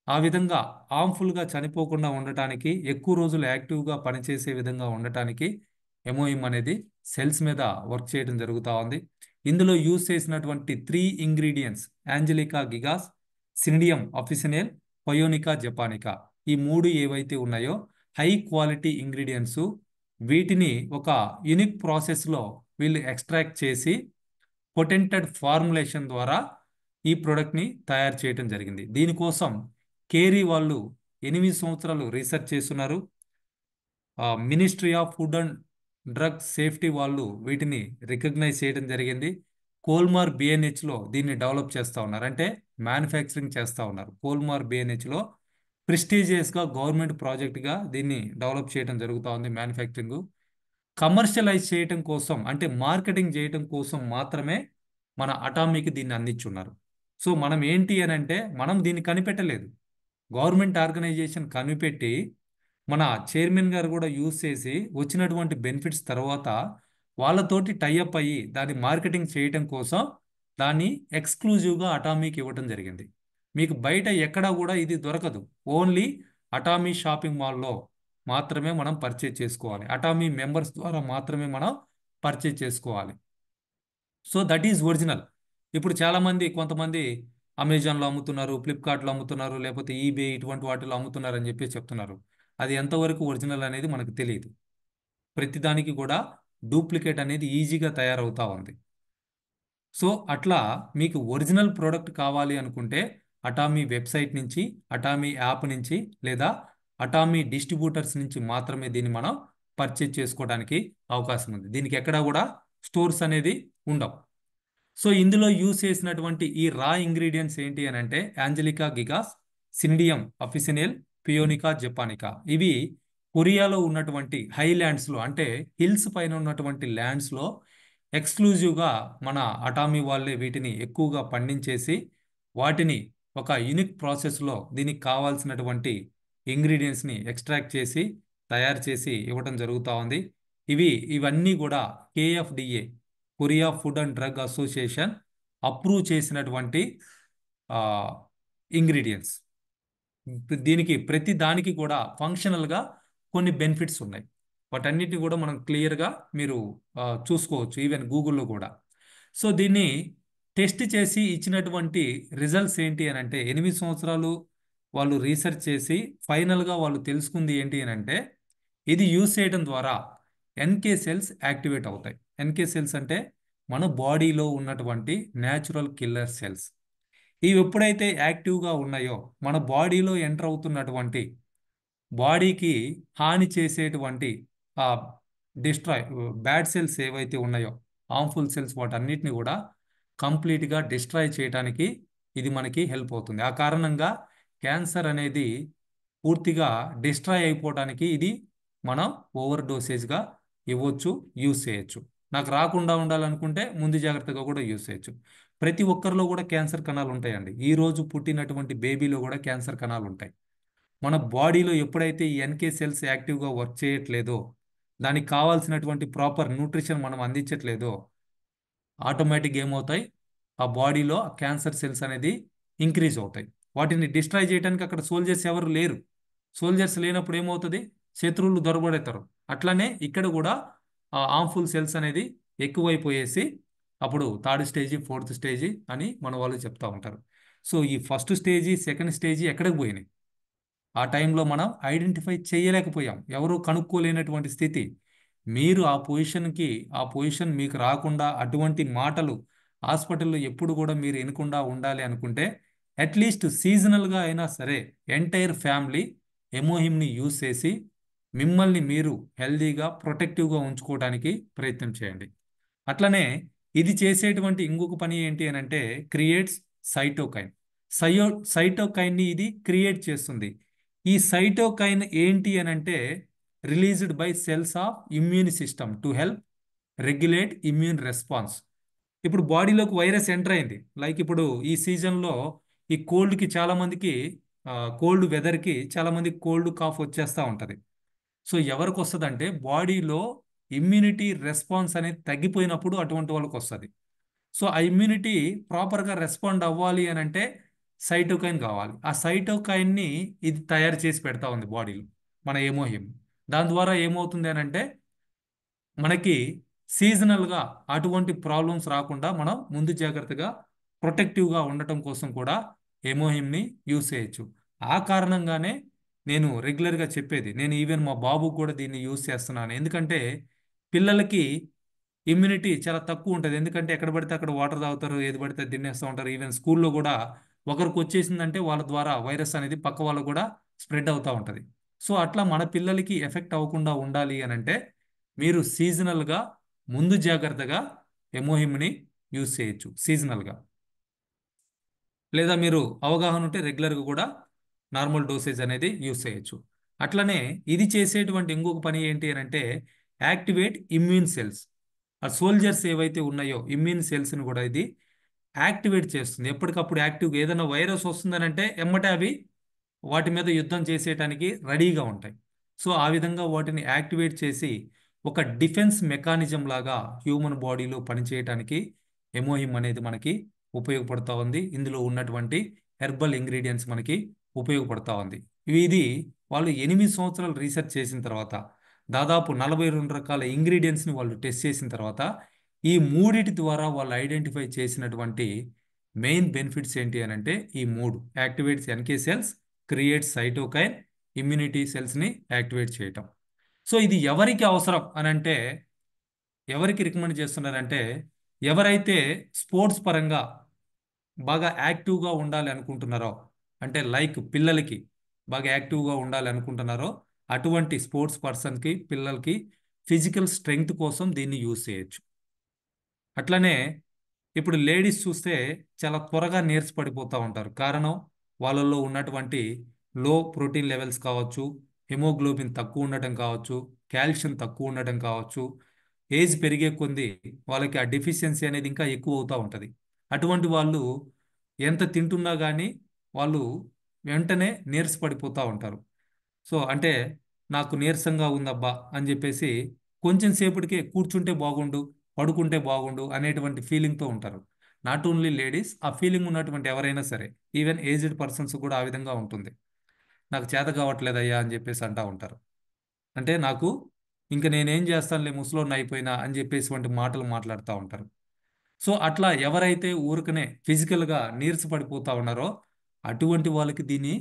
ఆ విధంగా హార్మ్ఫుల్గా చనిపోకుండా ఉండటానికి, ఎక్కువ రోజులు యాక్టివ్గా పనిచేసే విధంగా ఉండటానికి ఎమోయిమ్ అనేది సెల్స్ మీద వర్క్ చేయడం జరుగుతూ ఉంది. ఇందులో యూజ్ చేసినటువంటి 3 ఇంగ్రీడియంట్స్ యాంజలికా గిగాస్, సినిడియం అఫిసినేల్, పయోనికా జపానికా, ఈ 3 ఏవైతే ఉన్నాయో హై క్వాలిటీ ఇంగ్రీడియంట్స్, వీటిని ఒక యూనిక్ ప్రాసెస్లో వీళ్ళు ఎక్స్ట్రాక్ట్ చేసి పొటెంటెడ్ ఫార్ములేషన్ ద్వారా ఈ ప్రోడక్ట్ని తయారు చేయడం జరిగింది. దీనికోసం కేరీ వాళ్ళు 8 సంవత్సరాలు రీసెర్చ్ చేస్తున్నారు. Ministry of food and drug safety వాళ్ళు వీటిని రికగ్నైజ్ చేయడం జరిగింది. కోల్మార్ బిఎన్హెచ్లో దీన్ని డెవలప్ చేస్తూ ఉన్నారు, అంటే మ్యానుఫ్యాక్చరింగ్ చేస్తూ ఉన్నారు. కోల్మార్ బిఎన్హెచ్లో ప్రెస్టీజియస్గా గవర్నమెంట్ ప్రాజెక్ట్గా దీన్ని డెవలప్ చేయడం జరుగుతూ ఉంది. మ్యానుఫ్యాక్చరింగ్ కమర్షియలైజ్ చేయటం కోసం, అంటే మార్కెటింగ్ చేయటం కోసం మాత్రమే మన అటామీకి దీన్ని అందించున్నారు. సో మనం ఏంటి అని అంటే, మనం దీన్ని కనిపెట్టలేదు, గవర్నమెంట్ ఆర్గనైజేషన్ కనిపెట్టి మన చైర్మన్ గారు కూడా యూజ్ చేసి వచ్చినటువంటి బెనిఫిట్స్ తర్వాత వాళ్ళతోటి టైఅప్ అయ్యి దాన్ని మార్కెటింగ్ చేయటం కోసం దాన్ని ఎక్స్క్లూజివ్గా అటామీకి ఇవ్వటం జరిగింది. మీకు బయట ఎక్కడా కూడా ఇది దొరకదు. ఓన్లీ అటామీ షాపింగ్ మాల్లో మాత్రమే మనం పర్చేజ్ చేసుకోవాలి. అటామీ మెంబర్స్ ద్వారా మాత్రమే మనం పర్చేజ్ చేసుకోవాలి. So that is original. ఇప్పుడు చాలామంది, కొంతమంది అమెజాన్లో అమ్ముతున్నారు, ఫ్లిప్కార్ట్లో అమ్ముతున్నారు, లేకపోతే ఈబే ఇటువంటి వాటిలో అమ్ముతున్నారు అని చెప్పి చెప్తున్నారు. అది ఎంతవరకు ఒరిజినల్ అనేది మనకు తెలియదు. ప్రతిదానికి కూడా డూప్లికేట్ అనేది ఈజీగా తయారవుతా ఉంది. సో అట్లా మీకు ఒరిజినల్ ప్రోడక్ట్ కావాలి అనుకుంటే అటామీ వెబ్సైట్ నుంచి, అటామీ యాప్ నుంచి, లేదా అటామీ డిస్ట్రిబ్యూటర్స్ నుంచి మాత్రమే దీన్ని మనం పర్చేజ్ చేసుకోవడానికి అవకాశం ఉంది. దీనికి ఎక్కడా కూడా స్టోర్స్ అనేది ఉండవు. సో ఇందులో యూజ్ చేసినటువంటి ఈ రా ఇంగ్రీడియంట్స్ ఏంటి అని అంటే యాంజలికా గిగాస్, సినిడియం అఫిసినేల్, పియోనికా జపానికా. ఇవి కొరియాలో ఉన్నటువంటి హైల్యాండ్స్లో, అంటే హిల్స్ పైన ఉన్నటువంటి ల్యాండ్స్లో ఎక్స్క్లూజివ్గా మన అటామీ వాళ్ళే వీటిని ఎక్కువగా పండించేసి వాటిని ఒక యూనిక్ ప్రాసెస్లో దీనికి కావాల్సినటువంటి ఇంగ్రీడియంట్స్ని ఎక్స్ట్రాక్ట్ చేసి తయారు చేసి ఇవ్వటం జరుగుతూ ఉంది. ఇవన్నీ కూడా KFDA, Korea food and drug association approve చేసినటువంటి ఇంగ్రీడియంట్స్. దీనికి ప్రతి దానికి కూడా ఫంక్షనల్గా కొన్ని బెనిఫిట్స్ ఉన్నాయి. వాటన్నిటిని కూడా మనం క్లియర్గా మీరు చూసుకోవచ్చు, ఈవెన్ గూగుల్లో కూడా. సో దీన్ని టెస్ట్ చేసి ఇచ్చినటువంటి రిజల్ట్స్ ఏంటి అని అంటే 8 సంవత్సరాలు వాళ్ళు రీసెర్చ్ చేసి ఫైనల్గా వాళ్ళు తెలుసుకుంది ఏంటి అని అంటే, ఇది యూజ్ చేయడం ద్వారా ఎన్కే సెల్స్ యాక్టివేట్ అవుతాయి. ఎన్కే సెల్స్ అంటే మన బాడీలో ఉన్నటువంటి న్యాచురల్ కిల్లర్ సెల్స్. ఇవి ఎప్పుడైతే యాక్టివ్గా ఉన్నాయో మన బాడీలో ఎంటర్ అవుతున్నటువంటి బాడీకి హాని చేసేటువంటి ఆ డిస్ట్రాయ్ బ్యాడ్ సెల్స్ ఏవైతే ఉన్నాయో, హార్మ్ఫుల్ సెల్స్, వాటన్నిటిని కూడా కంప్లీట్గా డిస్ట్రాయ్ చేయడానికి ఇది మనకి హెల్ప్ అవుతుంది. ఆ కారణంగా క్యాన్సర్ అనేది పూర్తిగా డిస్ట్రాయ్ అయిపోవడానికి ఇది మనం ఓవర్ డోసేజ్గా ఇవ్వచ్చు, యూజ్ చేయొచ్చు. నాకు రాకుండా ఉండాలనుకుంటే ముందు జాగ్రత్తగా కూడా యూజ్ చేయొచ్చు. ప్రతి ఒక్కరిలో కూడా క్యాన్సర్ కణాలు ఉంటాయండి. ఈ రోజు పుట్టినటువంటి బేబీలో కూడా క్యాన్సర్ కణాలు ఉంటాయి. మన బాడీలో ఎప్పుడైతే ఈ ఎన్కే సెల్స్ యాక్టివ్గా వర్క్ చేయట్లేదో, దానికి కావాల్సినటువంటి ప్రాపర్ న్యూట్రిషన్ మనం అందించట్లేదో, ఆటోమేటిక్గా ఏమవుతాయి, ఆ బాడీలో క్యాన్సర్ సెల్స్ అనేది ఇంక్రీజ్ అవుతాయి. వాటిని డిస్ట్రాయ్ చేయడానికి అక్కడ సోల్జర్స్ ఎవరు లేరు. సోల్జర్స్ లేనప్పుడు ఏమవుతుంది, శత్రువులు దొరబడతారు. అట్లనే ఇక్కడ కూడా ఆ హార్మ్ఫుల్ సెల్స్ అనేది ఎక్కువైపోయేసి అప్పుడు థర్డ్ స్టేజీ, ఫోర్త్ స్టేజీ అని మన వాళ్ళు చెప్తా ఉంటారు. సో ఈ ఫస్ట్ స్టేజీ, సెకండ్ స్టేజీ ఎక్కడికి పోయినాయి? ఆ టైంలో మనం ఐడెంటిఫై చేయలేకపోయాం, ఎవరు కనుక్కోలేనటువంటి స్థితి. మీరు ఆ పొజిషన్ మీకు రాకుండా, అటువంటి మాటలు హాస్పిటల్లో ఎప్పుడు కూడా మీరు వినకుండా ఉండాలి అనుకుంటే అట్లీస్ట్ సీజనల్గా అయినా సరే ఎంటైర్ ఫ్యామిలీ ఎమోహిమ్ని యూజ్ చేసి మిమ్మల్ని మీరు హెల్దీగా, ప్రొటెక్టివ్గా ఉంచుకోవడానికి ప్రయత్నం చేయండి. అట్లనే ఇది చేసేటువంటి ఇంకొక పని ఏంటి అని అంటే క్రియేట్స్ సైటోకైన్. సైటోకైన్ని ఇది క్రియేట్ చేస్తుంది. ఈ సైటోకైన్ ఏంటి అని అంటే released by cells of immune system to help regulate immune response. ఇప్పుడు బాడీలోకి వైరస్ ఎంటర్ అయింది. లైక్ ఇప్పుడు ఈ సీజన్లో ఈ కోల్డ్కి చాలామందికి, కోల్డ్ వెదర్కి చాలామందికి కోల్డ్ కాఫ్ వచ్చేస్తూ ఉంటుంది. సో ఎవరికి వస్తుంది అంటే బాడీలో ఇమ్యూనిటీ రెస్పాన్స్ అనేది తగ్గిపోయినప్పుడు అటువంటి వాళ్ళకి వస్తుంది. సో ఆ ఇమ్యూనిటీ ప్రాపర్గా రెస్పాండ్ అవ్వాలి అని అంటే సైటోకైన్ కావాలి. ఆ సైటోకైన్ని ఇది తయారు చేసి పెడతా ఉంది బాడీలో మన ఎమోహిమ్. దాని ద్వారా ఏమవుతుంది అని అంటే మనకి సీజనల్గా అటువంటి ప్రాబ్లమ్స్ రాకుండా మనం ముందు జాగ్రత్తగా ప్రొటెక్టివ్గా ఉండటం కోసం కూడా ఎమోహిమ్ని యూస్ చేయొచ్చు. ఆ కారణంగానే నేను రెగ్యులర్గా చెప్పేది, నేను ఈవెన్ మా బాబుకు కూడా దీన్ని యూస్ చేస్తున్నాను. ఎందుకంటే పిల్లలకి ఇమ్యూనిటీ చాలా తక్కువ ఉంటుంది. ఎందుకంటే ఎక్కడ పడితే అక్కడ వాటర్ తాగుతారు, ఏది పడితే అది తినేస్తూ ఉంటారు. ఈవెన్ స్కూల్లో కూడా ఒకరికి వచ్చేసిందంటే వాళ్ళ ద్వారా వైరస్ అనేది పక్క వాళ్ళకు కూడా స్ప్రెడ్ అవుతూ ఉంటుంది. సో అట్లా మన పిల్లలకి ఎఫెక్ట్ అవ్వకుండా ఉండాలి అని అంటే మీరు సీజనల్గా ముందు జాగ్రత్తగా ఎమోహిమ్ని యూస్ చేయొచ్చు సీజనల్గా. లేదా మీరు అవగాహన ఉంటే రెగ్యులర్గా కూడా నార్మల్ డోసేజ్ అనేది యూస్ చేయొచ్చు. అట్లనే ఇది చేసేటువంటి ఇంకొక పని ఏంటి అని అంటే యాక్టివేట్ ఇమ్యూన్ సెల్స్. ఆ సోల్జర్స్ ఏవైతే ఉన్నాయో ఇమ్యూన్ సెల్స్ని కూడా ఇది యాక్టివేట్ చేస్తుంది. ఎప్పటికప్పుడు యాక్టివ్గా ఏదైనా వైరస్ వస్తుందనంటే ఎమ్మటే అవి వాటి మీద యుద్ధం చేసేయటానికి రెడీగా ఉంటాయి. సో ఆ విధంగా వాటిని యాక్టివేట్ చేసి ఒక డిఫెన్స్ మెకానిజం లాగా హ్యూమన్ బాడీలో పనిచేయటానికి ఎమోహిమ్ అనేది మనకి ఉపయోగపడుతూ ఉంది. ఇందులో ఉన్నటువంటి హెర్బల్ ఇంగ్రీడియంట్స్ మనకి ఉపయోగపడుతూ ఉంది. ఇది వాళ్ళు 8 సంవత్సరాలు రీసెర్చ్ చేసిన తర్వాత దాదాపు 42 రకాల ఇంగ్రీడియంట్స్ని వాళ్ళు టెస్ట్ చేసిన తర్వాత ఈ మూడిటి ద్వారా వాళ్ళు ఐడెంటిఫై చేసినటువంటి మెయిన్ బెనిఫిట్స్ ఏంటి అని అంటే ఈ మూడు: activates NK cells, creates cytokine, immunity సెల్స్ని యాక్టివేట్ చేయటం. సో ఇది ఎవరికి అవసరం అని అంటే ఎవరికి రికమెండ్ చేస్తున్నారంటే ఎవరైతే స్పోర్ట్స్ పరంగా బాగా యాక్టివ్గా ఉండాలి అనుకుంటున్నారో, అంటే లైక్ పిల్లలకి బాగా యాక్టివ్గా ఉండాలి అనుకుంటున్నారో అటువంటి స్పోర్ట్స్ పర్సన్కి పిల్లలకి ఫిజికల్ స్ట్రెంగ్త్ కోసం దీన్ని యూజ్ చేయొచ్చు. అట్లనే ఇప్పుడు లేడీస్ చూస్తే చాలా త్వరగా నీరసపడిపోతూ ఉంటారు. కారణం వాళ్ళల్లో ఉన్నటువంటి లో ప్రోటీన్ లెవెల్స్ కావచ్చు, హెమోగ్లోబిన్ తక్కువ ఉండటం కావచ్చు, కాల్షియం తక్కువ ఉండటం కావచ్చు. ఏజ్ పెరిగే కొద్దీ వాళ్ళకి ఆ డెఫిషియన్సీ అనేది ఇంకా ఎక్కువ అవుతూ ఉంటుంది. అటువంటి వాళ్ళు ఎంత తింటున్నా కానీ వాళ్ళు వెంటనే నీరసపడిపోతూ ఉంటారు. సో అంటే నాకు నీరసంగా ఉందబ్బా అని చెప్పేసి కొంచెం సేపటికే కూర్చుంటే బాగుండు, పడుకుంటే బాగుండు అనేటువంటి ఫీలింగ్తో ఉంటారు. నాట్ ఓన్లీ లేడీస్, ఆ ఫీలింగ్ ఉన్నటువంటి ఎవరైనా సరే, ఈవెన్ ఏజ్డ్ పర్సన్స్ కూడా ఆ విధంగా ఉంటుంది. నాకు చేత కావట్లేదయ్యా అని చెప్పేసి అంటా ఉంటారు. అంటే నాకు ఇంకా నేనేం చేస్తానులే ముసలోడిని అయిపోయినా అని చెప్పేసి వంటి మాటలు మాట్లాడుతూ ఉంటారు. సో అట్లా ఎవరైతే ఊరికనే ఫిజికల్గా నీరసపడిపోతా ఉన్నారో అటువంటి వాళ్ళకి దీన్ని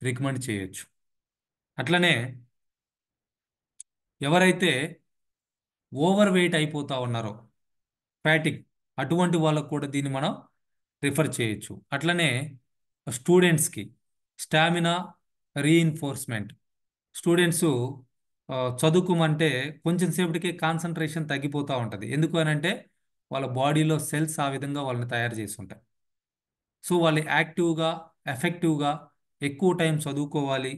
రికమెండ్ చేయొచ్చు. అట్లనే ఎవరైతే ఓవర్ వెయిట్ అయిపోతా ఉన్నారో, ఫ్యాటిక్, అటువంటి వాళ్ళకు కూడా దీన్ని మనం రిఫర్ చేయొచ్చు. అట్లనే స్టూడెంట్స్కి స్టామినా రీఇన్ఫోర్స్మెంట్. స్టూడెంట్స్ చదువుకోమంటే కొంచెం సేపటికే కాన్సన్ట్రేషన్ తగ్గిపోతూ ఉంటుంది. ఎందుకు అని అంటే వాళ్ళ బాడీలో సెల్స్ ఆ విధంగా వాళ్ళని తయారు చేసి ఉంటాయి. సో వాళ్ళు యాక్టివ్గా, ఎఫెక్టివ్గా ఎక్కువ టైం చదువుకోవాలి,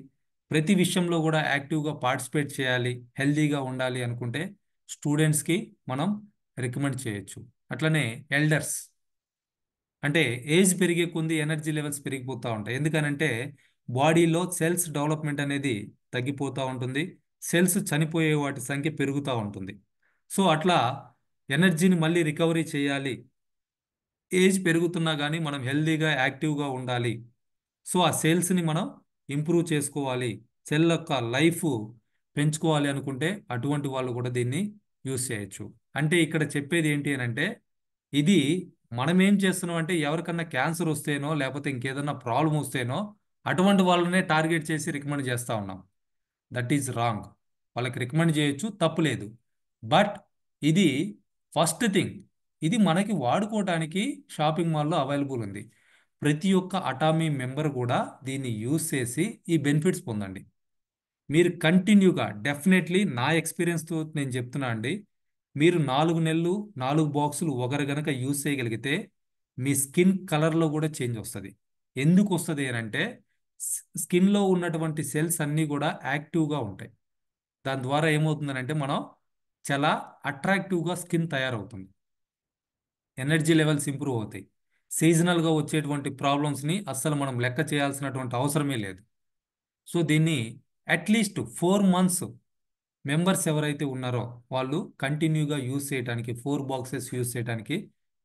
ప్రతి విషయంలో కూడా యాక్టివ్గా పార్టిసిపేట్ చేయాలి, హెల్దీగా ఉండాలి అనుకుంటే స్టూడెంట్స్కి మనం రికమెండ్ చేయొచ్చు. అట్లనే ఎల్డర్స్, అంటే ఏజ్ పెరిగే కొద్దీ ఎనర్జీ లెవెల్స్ పెరిగిపోతూ ఉంటాయి. ఎందుకనంటే బాడీలో సెల్స్ డెవలప్మెంట్ అనేది తగ్గిపోతూ ఉంటుంది, సెల్స్ చనిపోయే వాటి సంఖ్య పెరుగుతూ ఉంటుంది. సో అట్లా ఎనర్జీని మళ్ళీ రికవరీ చేయాలి, ఏజ్ పెరుగుతున్నా కానీ మనం హెల్దీగా యాక్టివ్గా ఉండాలి. సో ఆ సేల్స్ని మనం ఇంప్రూవ్ చేసుకోవాలి, సెల్ యొక్క లైఫ్ పెంచుకోవాలి అనుకుంటే అటువంటి వాళ్ళు కూడా దీన్ని యూస్ చేయొచ్చు. అంటే ఇక్కడ చెప్పేది ఏంటి అని అంటే ఇది మనం ఏం చేస్తున్నాం అంటే ఎవరికన్నా క్యాన్సర్ వస్తేనో లేకపోతే ఇంకేదన్నా ప్రాబ్లం వస్తేనో అటువంటి వాళ్ళనే టార్గెట్ చేసి రికమెండ్ చేస్తూ ఉన్నాం. That is wrong. వాళ్ళకి రికమెండ్ చేయొచ్చు, తప్పులేదు. బట్ ఇది ఫస్ట్ థింగ్, ఇది మనకి వాడుకోవడానికి షాపింగ్ మాల్లో అవైలబుల్ ఉంది. ప్రతి ఒక్క అటామీ మెంబర్ కూడా దీన్ని యూజ్ చేసి ఈ బెనిఫిట్స్ పొందండి. మీరు కంటిన్యూగా డెఫినెట్లీ నా ఎక్స్పీరియన్స్తో నేను చెప్తున్నా అండి, మీరు 4 నెలలు 4 బాక్సులు ఒకరు గనక యూజ్ చేయగలిగితే మీ స్కిన్ కలర్లో కూడా చేంజ్ వస్తుంది. ఎందుకు వస్తుంది అని అంటే స్కిన్లో ఉన్నటువంటి సెల్స్ అన్నీ కూడా యాక్టివ్గా ఉంటాయి. దాని ద్వారా ఏమవుతుందనంటే మనం చాలా అట్రాక్టివ్గా స్కిన్ తయారవుతుంది, ఎనర్జీ లెవెల్స్ ఇంప్రూవ్ అవుతాయి. సీజనల్గా వచ్చేటువంటి ప్రాబ్లమ్స్ని అస్సలు మనం లెక్క చేయాల్సినటువంటి అవసరమే లేదు. సో దీన్ని అట్లీస్ట్ 4 మంత్స్ మెంబర్స్ ఎవరైతే ఉన్నారో వాళ్ళు కంటిన్యూగా యూజ్ చేయడానికి 4 బాక్సెస్ యూజ్ చేయడానికి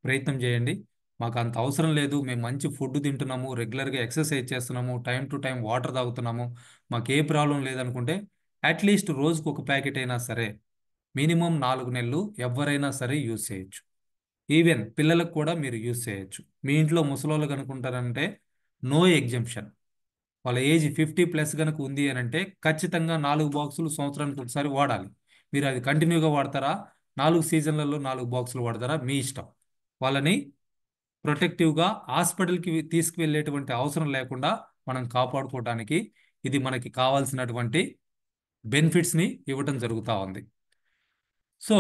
ప్రయత్నం చేయండి. మాకు అంత అవసరం లేదు, మేము మంచి ఫుడ్ తింటున్నాము, రెగ్యులర్గా ఎక్సర్సైజ్ చేస్తున్నాము, టైం టు టైం వాటర్ తాగుతున్నాము, మాకు ఏ ప్రాబ్లం లేదనుకుంటే అట్లీస్ట్ రోజుకు ఒక ప్యాకెట్ అయినా సరే మినిమం 4 నెలలు ఎవరైనా సరే యూజ్ చేయొచ్చు. ఈవెన్ పిల్లలకు కూడా మీరు యూజ్ చేయొచ్చు. మీ ఇంట్లో ముసలోళ్ళు కనుకుంటారంటే నో ఎగ్జంప్షన్. వాళ్ళ ఏజ్ 50+ కనుక ఉంది అని అంటే ఖచ్చితంగా 4 బాక్సులు సంవత్సరానికి ఒకసారి వాడాలి. మీరు అది కంటిన్యూగా వాడతారా, 4 సీజన్లలో 4 బాక్సులు వాడతారా, మీ ఇష్టం. వాళ్ళని ప్రొటెక్టివ్గా హాస్పిటల్కి తీసుకువెళ్ళేటువంటి అవసరం లేకుండా మనం కాపాడుకోవడానికి ఇది మనకి కావాల్సినటువంటి బెనిఫిట్స్ని ఇవ్వటం జరుగుతూ ఉంది. సో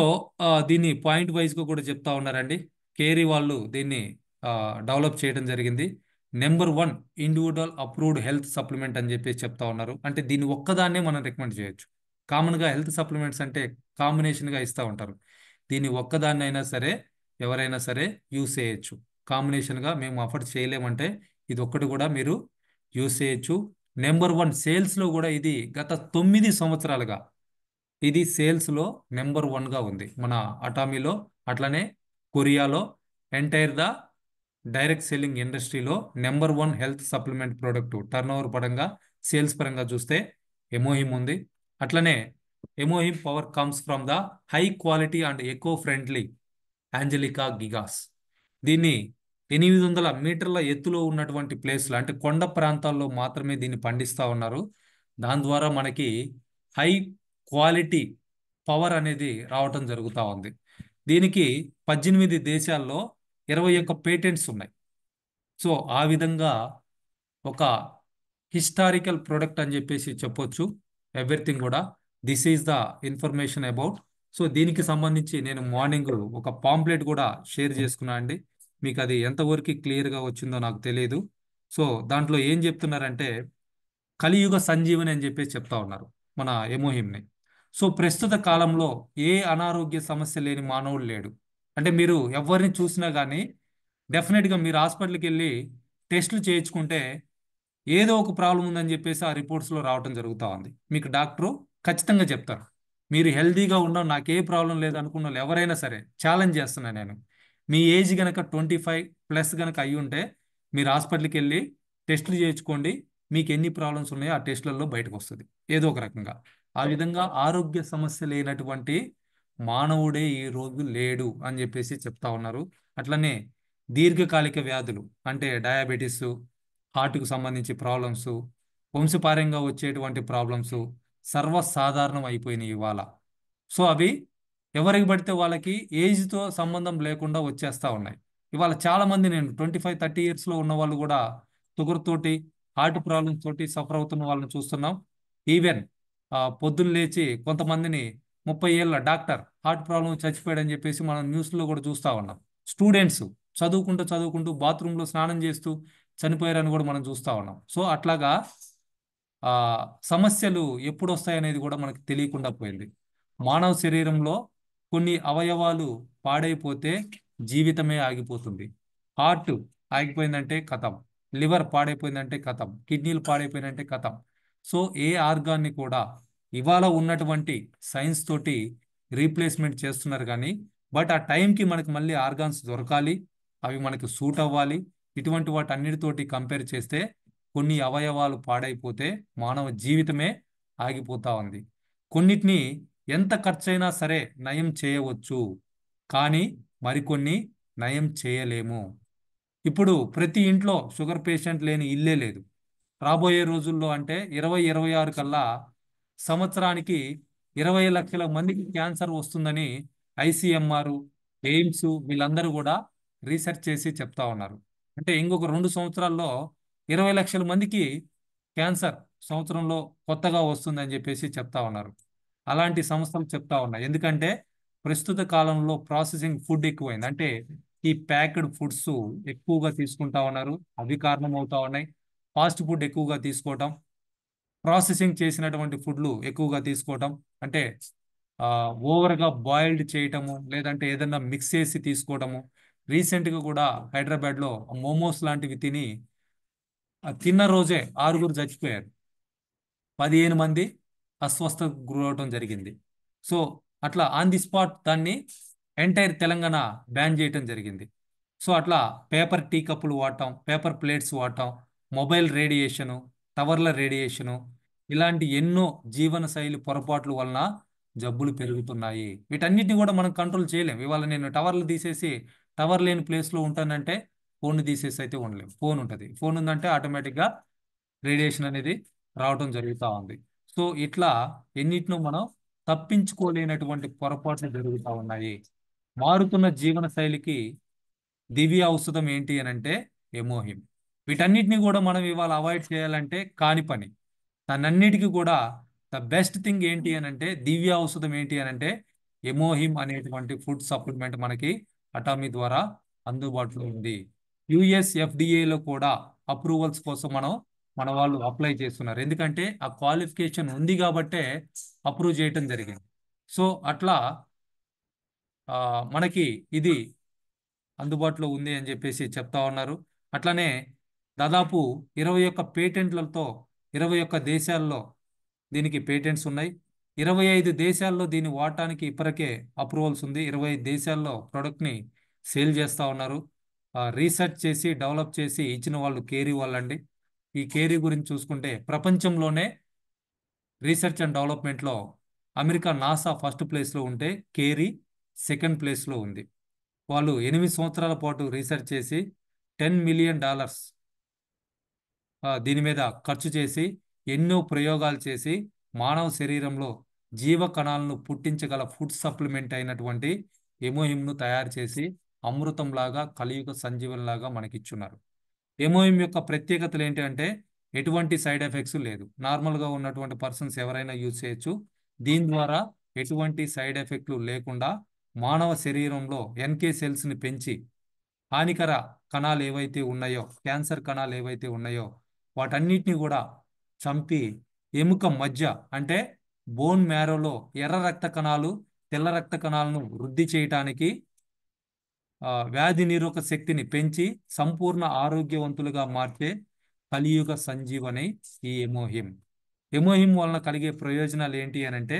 దీన్ని పాయింట్ వైజ్గా కూడా చెప్తా ఉన్నారండి. కేరీ వాళ్ళు దీన్ని డెవలప్ చేయడం జరిగింది. Number 1 individual approved health supplement అని చెప్పేసి చెప్తా ఉన్నారు. అంటే దీన్ని ఒక్కదాన్నే మనం రికమెండ్ చేయొచ్చు. కామన్గా హెల్త్ సప్లిమెంట్స్ అంటే కాంబినేషన్గా ఇస్తూ ఉంటారు. దీన్ని ఒక్కదాన్ని అయినా సరే ఎవరైనా సరే యూస్ చేయొచ్చు. కాంబినేషన్గా మేము అఫోర్డ్ చేయలేమంటే ఇది ఒక్కటి కూడా మీరు యూస్ చేయొచ్చు. నెంబర్ 1 సేల్స్లో కూడా ఇది గత 9 సంవత్సరాలుగా ఇది సేల్స్లో నెంబర్ 1గా ఉంది మన అటామీలో. అట్లనే కొరియాలో ఎంటైర్ ద డైరెక్ట్ సెల్లింగ్ ఇండస్ట్రీలో number 1 health supplement product turnover పరంగా సేల్స్ పరంగా చూస్తే ఎమోహిమ్ ఉంది. అట్లనే HemoHIM power comes from the high quality and eco friendly angelica gigas. దీన్ని 800 మీటర్ల ఎత్తులో ఉన్నటువంటి ప్లేస్లో అంటే కొండ ప్రాంతాల్లో మాత్రమే దీన్ని పండిస్తూ ఉన్నారు. దాని ద్వారా మనకి హై క్వాలిటీ పవర్ అనేది రావటం జరుగుతూ ఉంది. దీనికి 18 దేశాల్లో 21 పేటెంట్స్ ఉన్నాయి. సో ఆ విధంగా ఒక హిస్టారికల్ ప్రొడక్ట్ అని చెప్పేసి చెప్పొచ్చు. ఎవ్రీథింగ్ కూడా this is the information about. So దీనికి సంబంధించి నేను మార్నింగ్ ఒక పాంప్లెట్ కూడా షేర్ చేసుకున్నా అండి. మీకు అది ఎంతవరకు క్లియర్గా వచ్చిందో నాకు తెలియదు. సో దాంట్లో ఏం చెప్తున్నారంటే కలియుగ సంజీవని అని చెప్పేసి చెప్తా ఉన్నారు మన ఎమోహిమ్ని. సో ప్రస్తుత కాలంలో ఏ అనారోగ్య సమస్య లేని మానవుడు లేడు. అంటే మీరు ఎవరిని చూసినా కానీ డెఫినెట్గా మీరు హాస్పిటల్కి వెళ్ళి టెస్టులు చేయించుకుంటే ఏదో ఒక ప్రాబ్లం ఉందని చెప్పేసి ఆ రిపోర్ట్స్లో రావటం జరుగుతూ ఉంది. మీకు డాక్టరు ఖచ్చితంగా చెప్తారు. మీరు హెల్తీగా ఉండడం నాకు ఏ ప్రాబ్లం లేదు అనుకున్న వాళ్ళు ఎవరైనా సరే ఛాలెంజ్ చేస్తున్నాను నేను. మీ ఏజ్ కనుక 25+ కనుక అయ్యి ఉంటే మీరు హాస్పిటల్కి వెళ్ళి టెస్టులు చేయించుకోండి. మీకు ఎన్ని ప్రాబ్లమ్స్ ఉన్నాయో ఆ టెస్టులలో బయటకు వస్తుంది ఏదో ఒక రకంగా. ఆ విధంగా ఆరోగ్య సమస్య లేనటువంటి మానవుడే ఈ రోజు లేడు అని చెప్పేసి చెప్తా ఉన్నారు. అట్లనే దీర్ఘకాలిక వ్యాధులు అంటే డయాబెటీస్, హార్ట్కు సంబంధించి ప్రాబ్లమ్స్, వంశపారంగా వచ్చేటువంటి ప్రాబ్లమ్స్ సర్వసాధారణం అయిపోయినాయి ఇవాళ. సో అవి ఎవరికి పడితే వాళ్ళకి ఏజ్తో సంబంధం లేకుండా వచ్చేస్తూ ఉన్నాయి. ఇవాళ చాలామంది నేను 25-30 ఇయర్స్లో ఉన్న వాళ్ళు కూడా షుగర్తోటి హార్ట్ ప్రాబ్లమ్స్ తోటి సఫర్ అవుతున్న వాళ్ళని చూస్తున్నాం. ఈవెన్ పొద్దున్న లేచి కొంతమందిని 30 ఏళ్ళ డాక్టర్ హార్ట్ ప్రాబ్లం చచ్చిపోయాడని చెప్పేసి మనం న్యూస్లో కూడా చూస్తూ ఉన్నాం. స్టూడెంట్స్ చదువుకుంటూ చదువుకుంటూ బాత్రూంలో స్నానం చేస్తూ చనిపోయారని కూడా మనం చూస్తూ ఉన్నాం. సో అట్లాగా ఆ సమస్యలు ఎప్పుడు వస్తాయనేది కూడా మనకు తెలియకుండా పోయింది. మానవ శరీరంలో కొన్ని అవయవాలు పాడైపోతే జీవితమే ఆగిపోతుంది. హార్ట్ ఆగిపోయిందంటే కథం, లివర్ పాడైపోయిందంటే కథం, కిడ్నీలు పాడైపోయిందంటే కథం. సో ఏ ఆర్గాన్ని కూడా ఇవాళ ఉన్నటువంటి సైన్స్ తోటి రీప్లేస్మెంట్ చేస్తున్నారు కానీ బట్ ఆ టైంకి మనకి మళ్ళీ ఆర్గాన్స్ దొరకాలి, అవి మనకి సూట్ అవ్వాలి. ఇటువంటి వాటి అన్నిటితోటి కంపేర్ చేస్తే కొన్ని అవయవాలు పాడైపోతే మానవ జీవితమే ఆగిపోతా ఉంది. కొన్నిటిని ఎంత ఖర్చైనా సరే నయం చేయవచ్చు, కానీ మరికొన్ని నయం చేయలేము. ఇప్పుడు ప్రతి ఇంట్లో షుగర్ పేషెంట్ లేని ఇల్లే లేదు. రాబోయే రోజుల్లో అంటే 2026 కల్లా సంవత్సరానికి 20 లక్షల మందికి క్యాన్సర్ వస్తుందని ఐసిఎంఆర్, ఎయిమ్స్ వీళ్ళందరూ కూడా రీసెర్చ్ చేసి చెప్తా ఉన్నారు. అంటే ఇంకొక 2 సంవత్సరాల్లో 20 లక్షల మందికి క్యాన్సర్ సంవత్సరంలో కొత్తగా వస్తుందని చెప్పేసి చెప్తా ఉన్నారు. అలాంటి సంస్థలు చెప్తా ఉన్నాయి. ఎందుకంటే ప్రస్తుత కాలంలో ప్రాసెసింగ్ ఫుడ్ ఎక్కువైంది. అంటే ఈ ప్యాక్డ్ ఫుడ్స్ ఎక్కువగా తీసుకుంటా ఉన్నారు, అవి కారణం అవుతా ఉన్నాయి. ఫాస్ట్ ఫుడ్ ఎక్కువగా తీసుకోవటం, ప్రాసెసింగ్ చేసినటువంటి ఫుడ్లు ఎక్కువగా తీసుకోవటం, అంటే ఓవర్గా బాయిల్డ్ చేయటము, లేదంటే ఏదన్నా మిక్స్ చేసి తీసుకోవటము. రీసెంట్గా కూడా హైదరాబాద్లో మోమోస్ లాంటివి తిని తిన్న రోజే 6 చచ్చిపోయారు, 15 మంది అస్వస్థతకు గురవటం జరిగింది. సో అట్లా ఆన్ ది స్పాట్ దాన్ని ఎంటైర్ తెలంగాణ బ్యాన్ చేయటం జరిగింది. సో అట్లా పేపర్ టీ కప్పులు వాడటం, పేపర్ ప్లేట్స్ వాడటం, మొబైల్ రేడియేషను, టవర్ల రేడియేషను, ఇలాంటి ఎన్నో జీవన శైలి పొరపాట్ల వలన జబ్బులు పెరుగుతున్నాయి. వీటన్నిటిని కూడా మనం కంట్రోల్ చేయలేం. ఇవాళ నేను టవర్లు తీసేసి టవర్ లేని ప్లేస్లో ఉంటానంటే ఫోన్ తీసేసి అయితే ఉండలేం. ఫోన్ ఉంటుంది. ఫోన్ ఉందంటే ఆటోమేటిక్గా రేడియేషన్ అనేది రావటం జరుగుతూ ఉంది. సో ఇట్లా ఎన్నిటినో మనం తప్పించుకోలేనటువంటి పొరపాట్లు జరుగుతూ ఉన్నాయి. మారుతున్న జీవన శైలికి దివ్య ఔషధం ఏంటి అని అంటే ఎమోహిం. వీటన్నిటిని కూడా మనం ఇవాళ అవాయిడ్ చేయాలంటే కాని పని. దానన్నిటికీ కూడా ద బెస్ట్ థింగ్ ఏంటి అని అంటే దివ్య ఔషధం ఏంటి అని అంటే ఎమోహిం అనేటువంటి ఫుడ్ సప్లిమెంట్ మనకి అటామీ ద్వారా అందుబాటులో ఉంది. యుఎస్ ఎఫ్డిఏలో కూడా అప్రూవల్స్ కోసం మన వాళ్ళు అప్లై చేస్తున్నారు. ఎందుకంటే ఆ క్వాలిఫికేషన్ ఉంది కాబట్టే అప్రూవ్ చేయటం జరిగింది. సో అట్లా మనకి ఇది అందుబాటులో ఉంది అని చెప్పేసి చెప్తా ఉన్నారు. అట్లనే దాదాపు 21 పేటెంట్లతో 21 దేశాల్లో దీనికి పేటెంట్స్ ఉన్నాయి. 25 దేశాల్లో దీన్ని వాడటానికి ఇప్పటికే అప్రూవల్స్ ఉంది. 25 దేశాల్లో ప్రోడక్ట్ని సేల్ చేస్తూ ఉన్నారు. రీసెర్చ్ చేసి డెవలప్ చేసి ఇచ్చిన వాళ్ళు కేరీ వాళ్ళండి. ఈ కేరీ గురించి చూసుకుంటే ప్రపంచంలోనే రీసెర్చ్ అండ్ డెవలప్మెంట్లో అమెరికా నాసా ఫస్ట్ ప్లేస్లో ఉంటే కేరీ సెకండ్ ప్లేస్లో ఉంది. వాళ్ళు 8 సంవత్సరాల పాటు రీసెర్చ్ చేసి $10 మిలియన్ దీని మీద ఖర్చు చేసి ఎన్నో ప్రయోగాలు చేసి మానవ శరీరంలో జీవ కణాలను పుట్టించగల ఫుడ్ సప్లిమెంట్ అయినటువంటి ఎమోహిమ్ను తయారు చేసి అమృతంలాగా కలియుగ సంజీవనలాగా మనకిచ్చున్నారు. ఎమోహిమ్ యొక్క ప్రత్యేకతలు ఏంటి అంటే ఎటువంటి సైడ్ ఎఫెక్ట్స్ లేదు. నార్మల్గా ఉన్నటువంటి పర్సన్స్ ఎవరైనా యూజ్ చేయొచ్చు. దీని ద్వారా ఎటువంటి సైడ్ ఎఫెక్ట్లు లేకుండా మానవ శరీరంలో ఎన్కే సెల్స్ని పెంచి హానికర కణాలు ఏవైతే ఉన్నాయో, క్యాన్సర్ కణాలు ఏవైతే ఉన్నాయో వాటన్నిటిని కూడా చంపి ఎముక మధ్య అంటే బోన్ మ్యారోలో ఎర్ర రక్త కణాలు, తెల్ల రక్త కణాలను వృద్ధి చేయటానికి వ్యాధి నిరోధక శక్తిని పెంచి సంపూర్ణ ఆరోగ్యవంతులుగా మార్చే కలియుగ సంజీవని ఈ ఎమోహిమ్. ఎమోహిమ్ వలన కలిగే ప్రయోజనాలు ఏంటి అని అంటే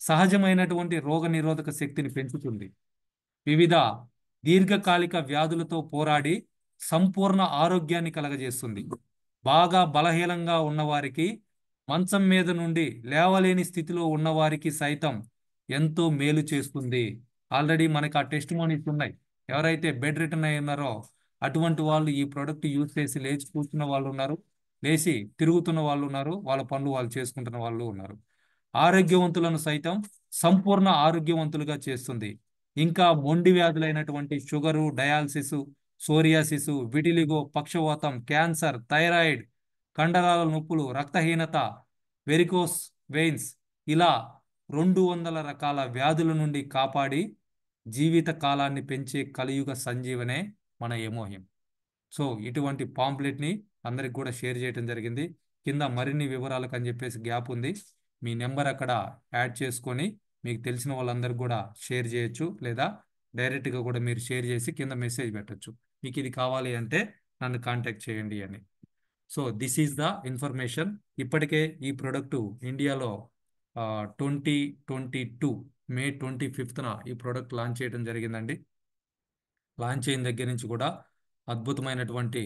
సహజమైనటువంటి రోగ నిరోధక శక్తిని పెంచుతుంది. వివిధ దీర్ఘకాలిక వ్యాధులతో పోరాడి సంపూర్ణ ఆరోగ్యాన్ని కలగజేస్తుంది. బాగా బలహీనంగా ఉన్నవారికి, మంచం మీద నుండి లేవలేని స్థితిలో ఉన్నవారికి సైతం ఎంతో మేలు చేస్తుంది. ఆల్రెడీ మనకి ఆ టెస్టిమోనీస్ ఉన్నాయి. ఎవరైతే బెడ్ రిటర్న్ అయి ఉన్నారో అటువంటి వాళ్ళు ఈ ప్రోడక్ట్ యూజ్ చేసి లేచి కూర్చున్న వాళ్ళు ఉన్నారు, లేచి తిరుగుతున్న వాళ్ళు ఉన్నారు, వాళ్ళ పనులు వాళ్ళు చేసుకుంటున్న వాళ్ళు ఉన్నారు. ఆరోగ్యవంతులను సైతం సంపూర్ణ ఆరోగ్యవంతులుగా చేస్తుంది. ఇంకా మొండి వ్యాధులైనటువంటి షుగరు, డయాలసిస్, సోరియాసిస్, విటిలిగో, పక్షవాతం, క్యాన్సర్, థైరాయిడ్, కండరాల నొప్పులు, రక్తహీనత, వెరికోస్ వెయిన్స్ ఇలా 200 రకాల వ్యాధుల నుండి కాపాడి జీవిత కాలాన్ని పెంచే కలియుగ సంజీవనే మన ఎమోహిం. సో ఇటువంటి పాంప్లెట్ని అందరికి కూడా షేర్ చేయడం జరిగింది. కింద మరిన్ని వివరాలకు అని చెప్పేసి గ్యాప్ ఉంది. మీ నెంబర్ అక్కడ యాడ్ చేసుకొని మీకు తెలిసిన వాళ్ళందరికీ కూడా షేర్ చేయొచ్చు, లేదా డైరెక్ట్గా కూడా మీరు షేర్ చేసి కింద మెసేజ్ పెట్టచ్చు, మీకు ఇది కావాలి అంటే నన్ను కాంటాక్ట్ చేయండి అని. So this is the information. ఇప్పటికే ఈ ప్రోడక్టు ఇండియాలో 2022 మే 25న ఈ ప్రోడక్ట్ లాంచ్ చేయడం జరిగిందండి. లాంచ్ అయిన దగ్గర నుంచి కూడా అద్భుతమైనటువంటి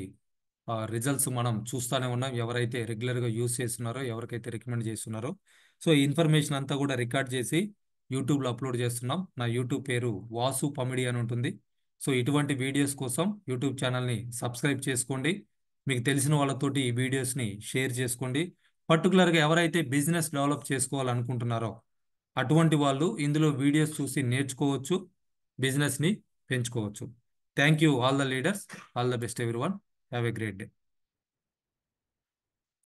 రిజల్ట్స్ మనం చూస్తూనే ఉన్నాం. ఎవరైతే రెగ్యులర్గా యూజ్ చేస్తున్నారో, ఎవరికైతే రికమెండ్ చేస్తున్నారో. సో ఈ ఇన్ఫర్మేషన్ అంతా కూడా రికార్డ్ చేసి యూట్యూబ్లో అప్లోడ్ చేస్తున్నాం. నా యూట్యూబ్ పేరు వాసు పమిడి అని ఉంటుంది. సో ఇటువంటి వీడియోస్ కోసం యూట్యూబ్ ఛానల్ని సబ్స్క్రైబ్ చేసుకోండి. మీకు తెలిసిన వాళ్ళతోటి ఈ వీడియోస్ని షేర్ చేసుకోండి. పర్టికులర్గా ఎవరైతే బిజినెస్ డెవలప్ చేసుకోవాలనుకుంటున్నారో అటువంటి వాళ్ళు ఇందులో వీడియోస్ చూసి నేర్చుకోవచ్చు, బిజినెస్ని పెంచుకోవచ్చు. Thank you all the leaders. All the best everyone. Have a great day.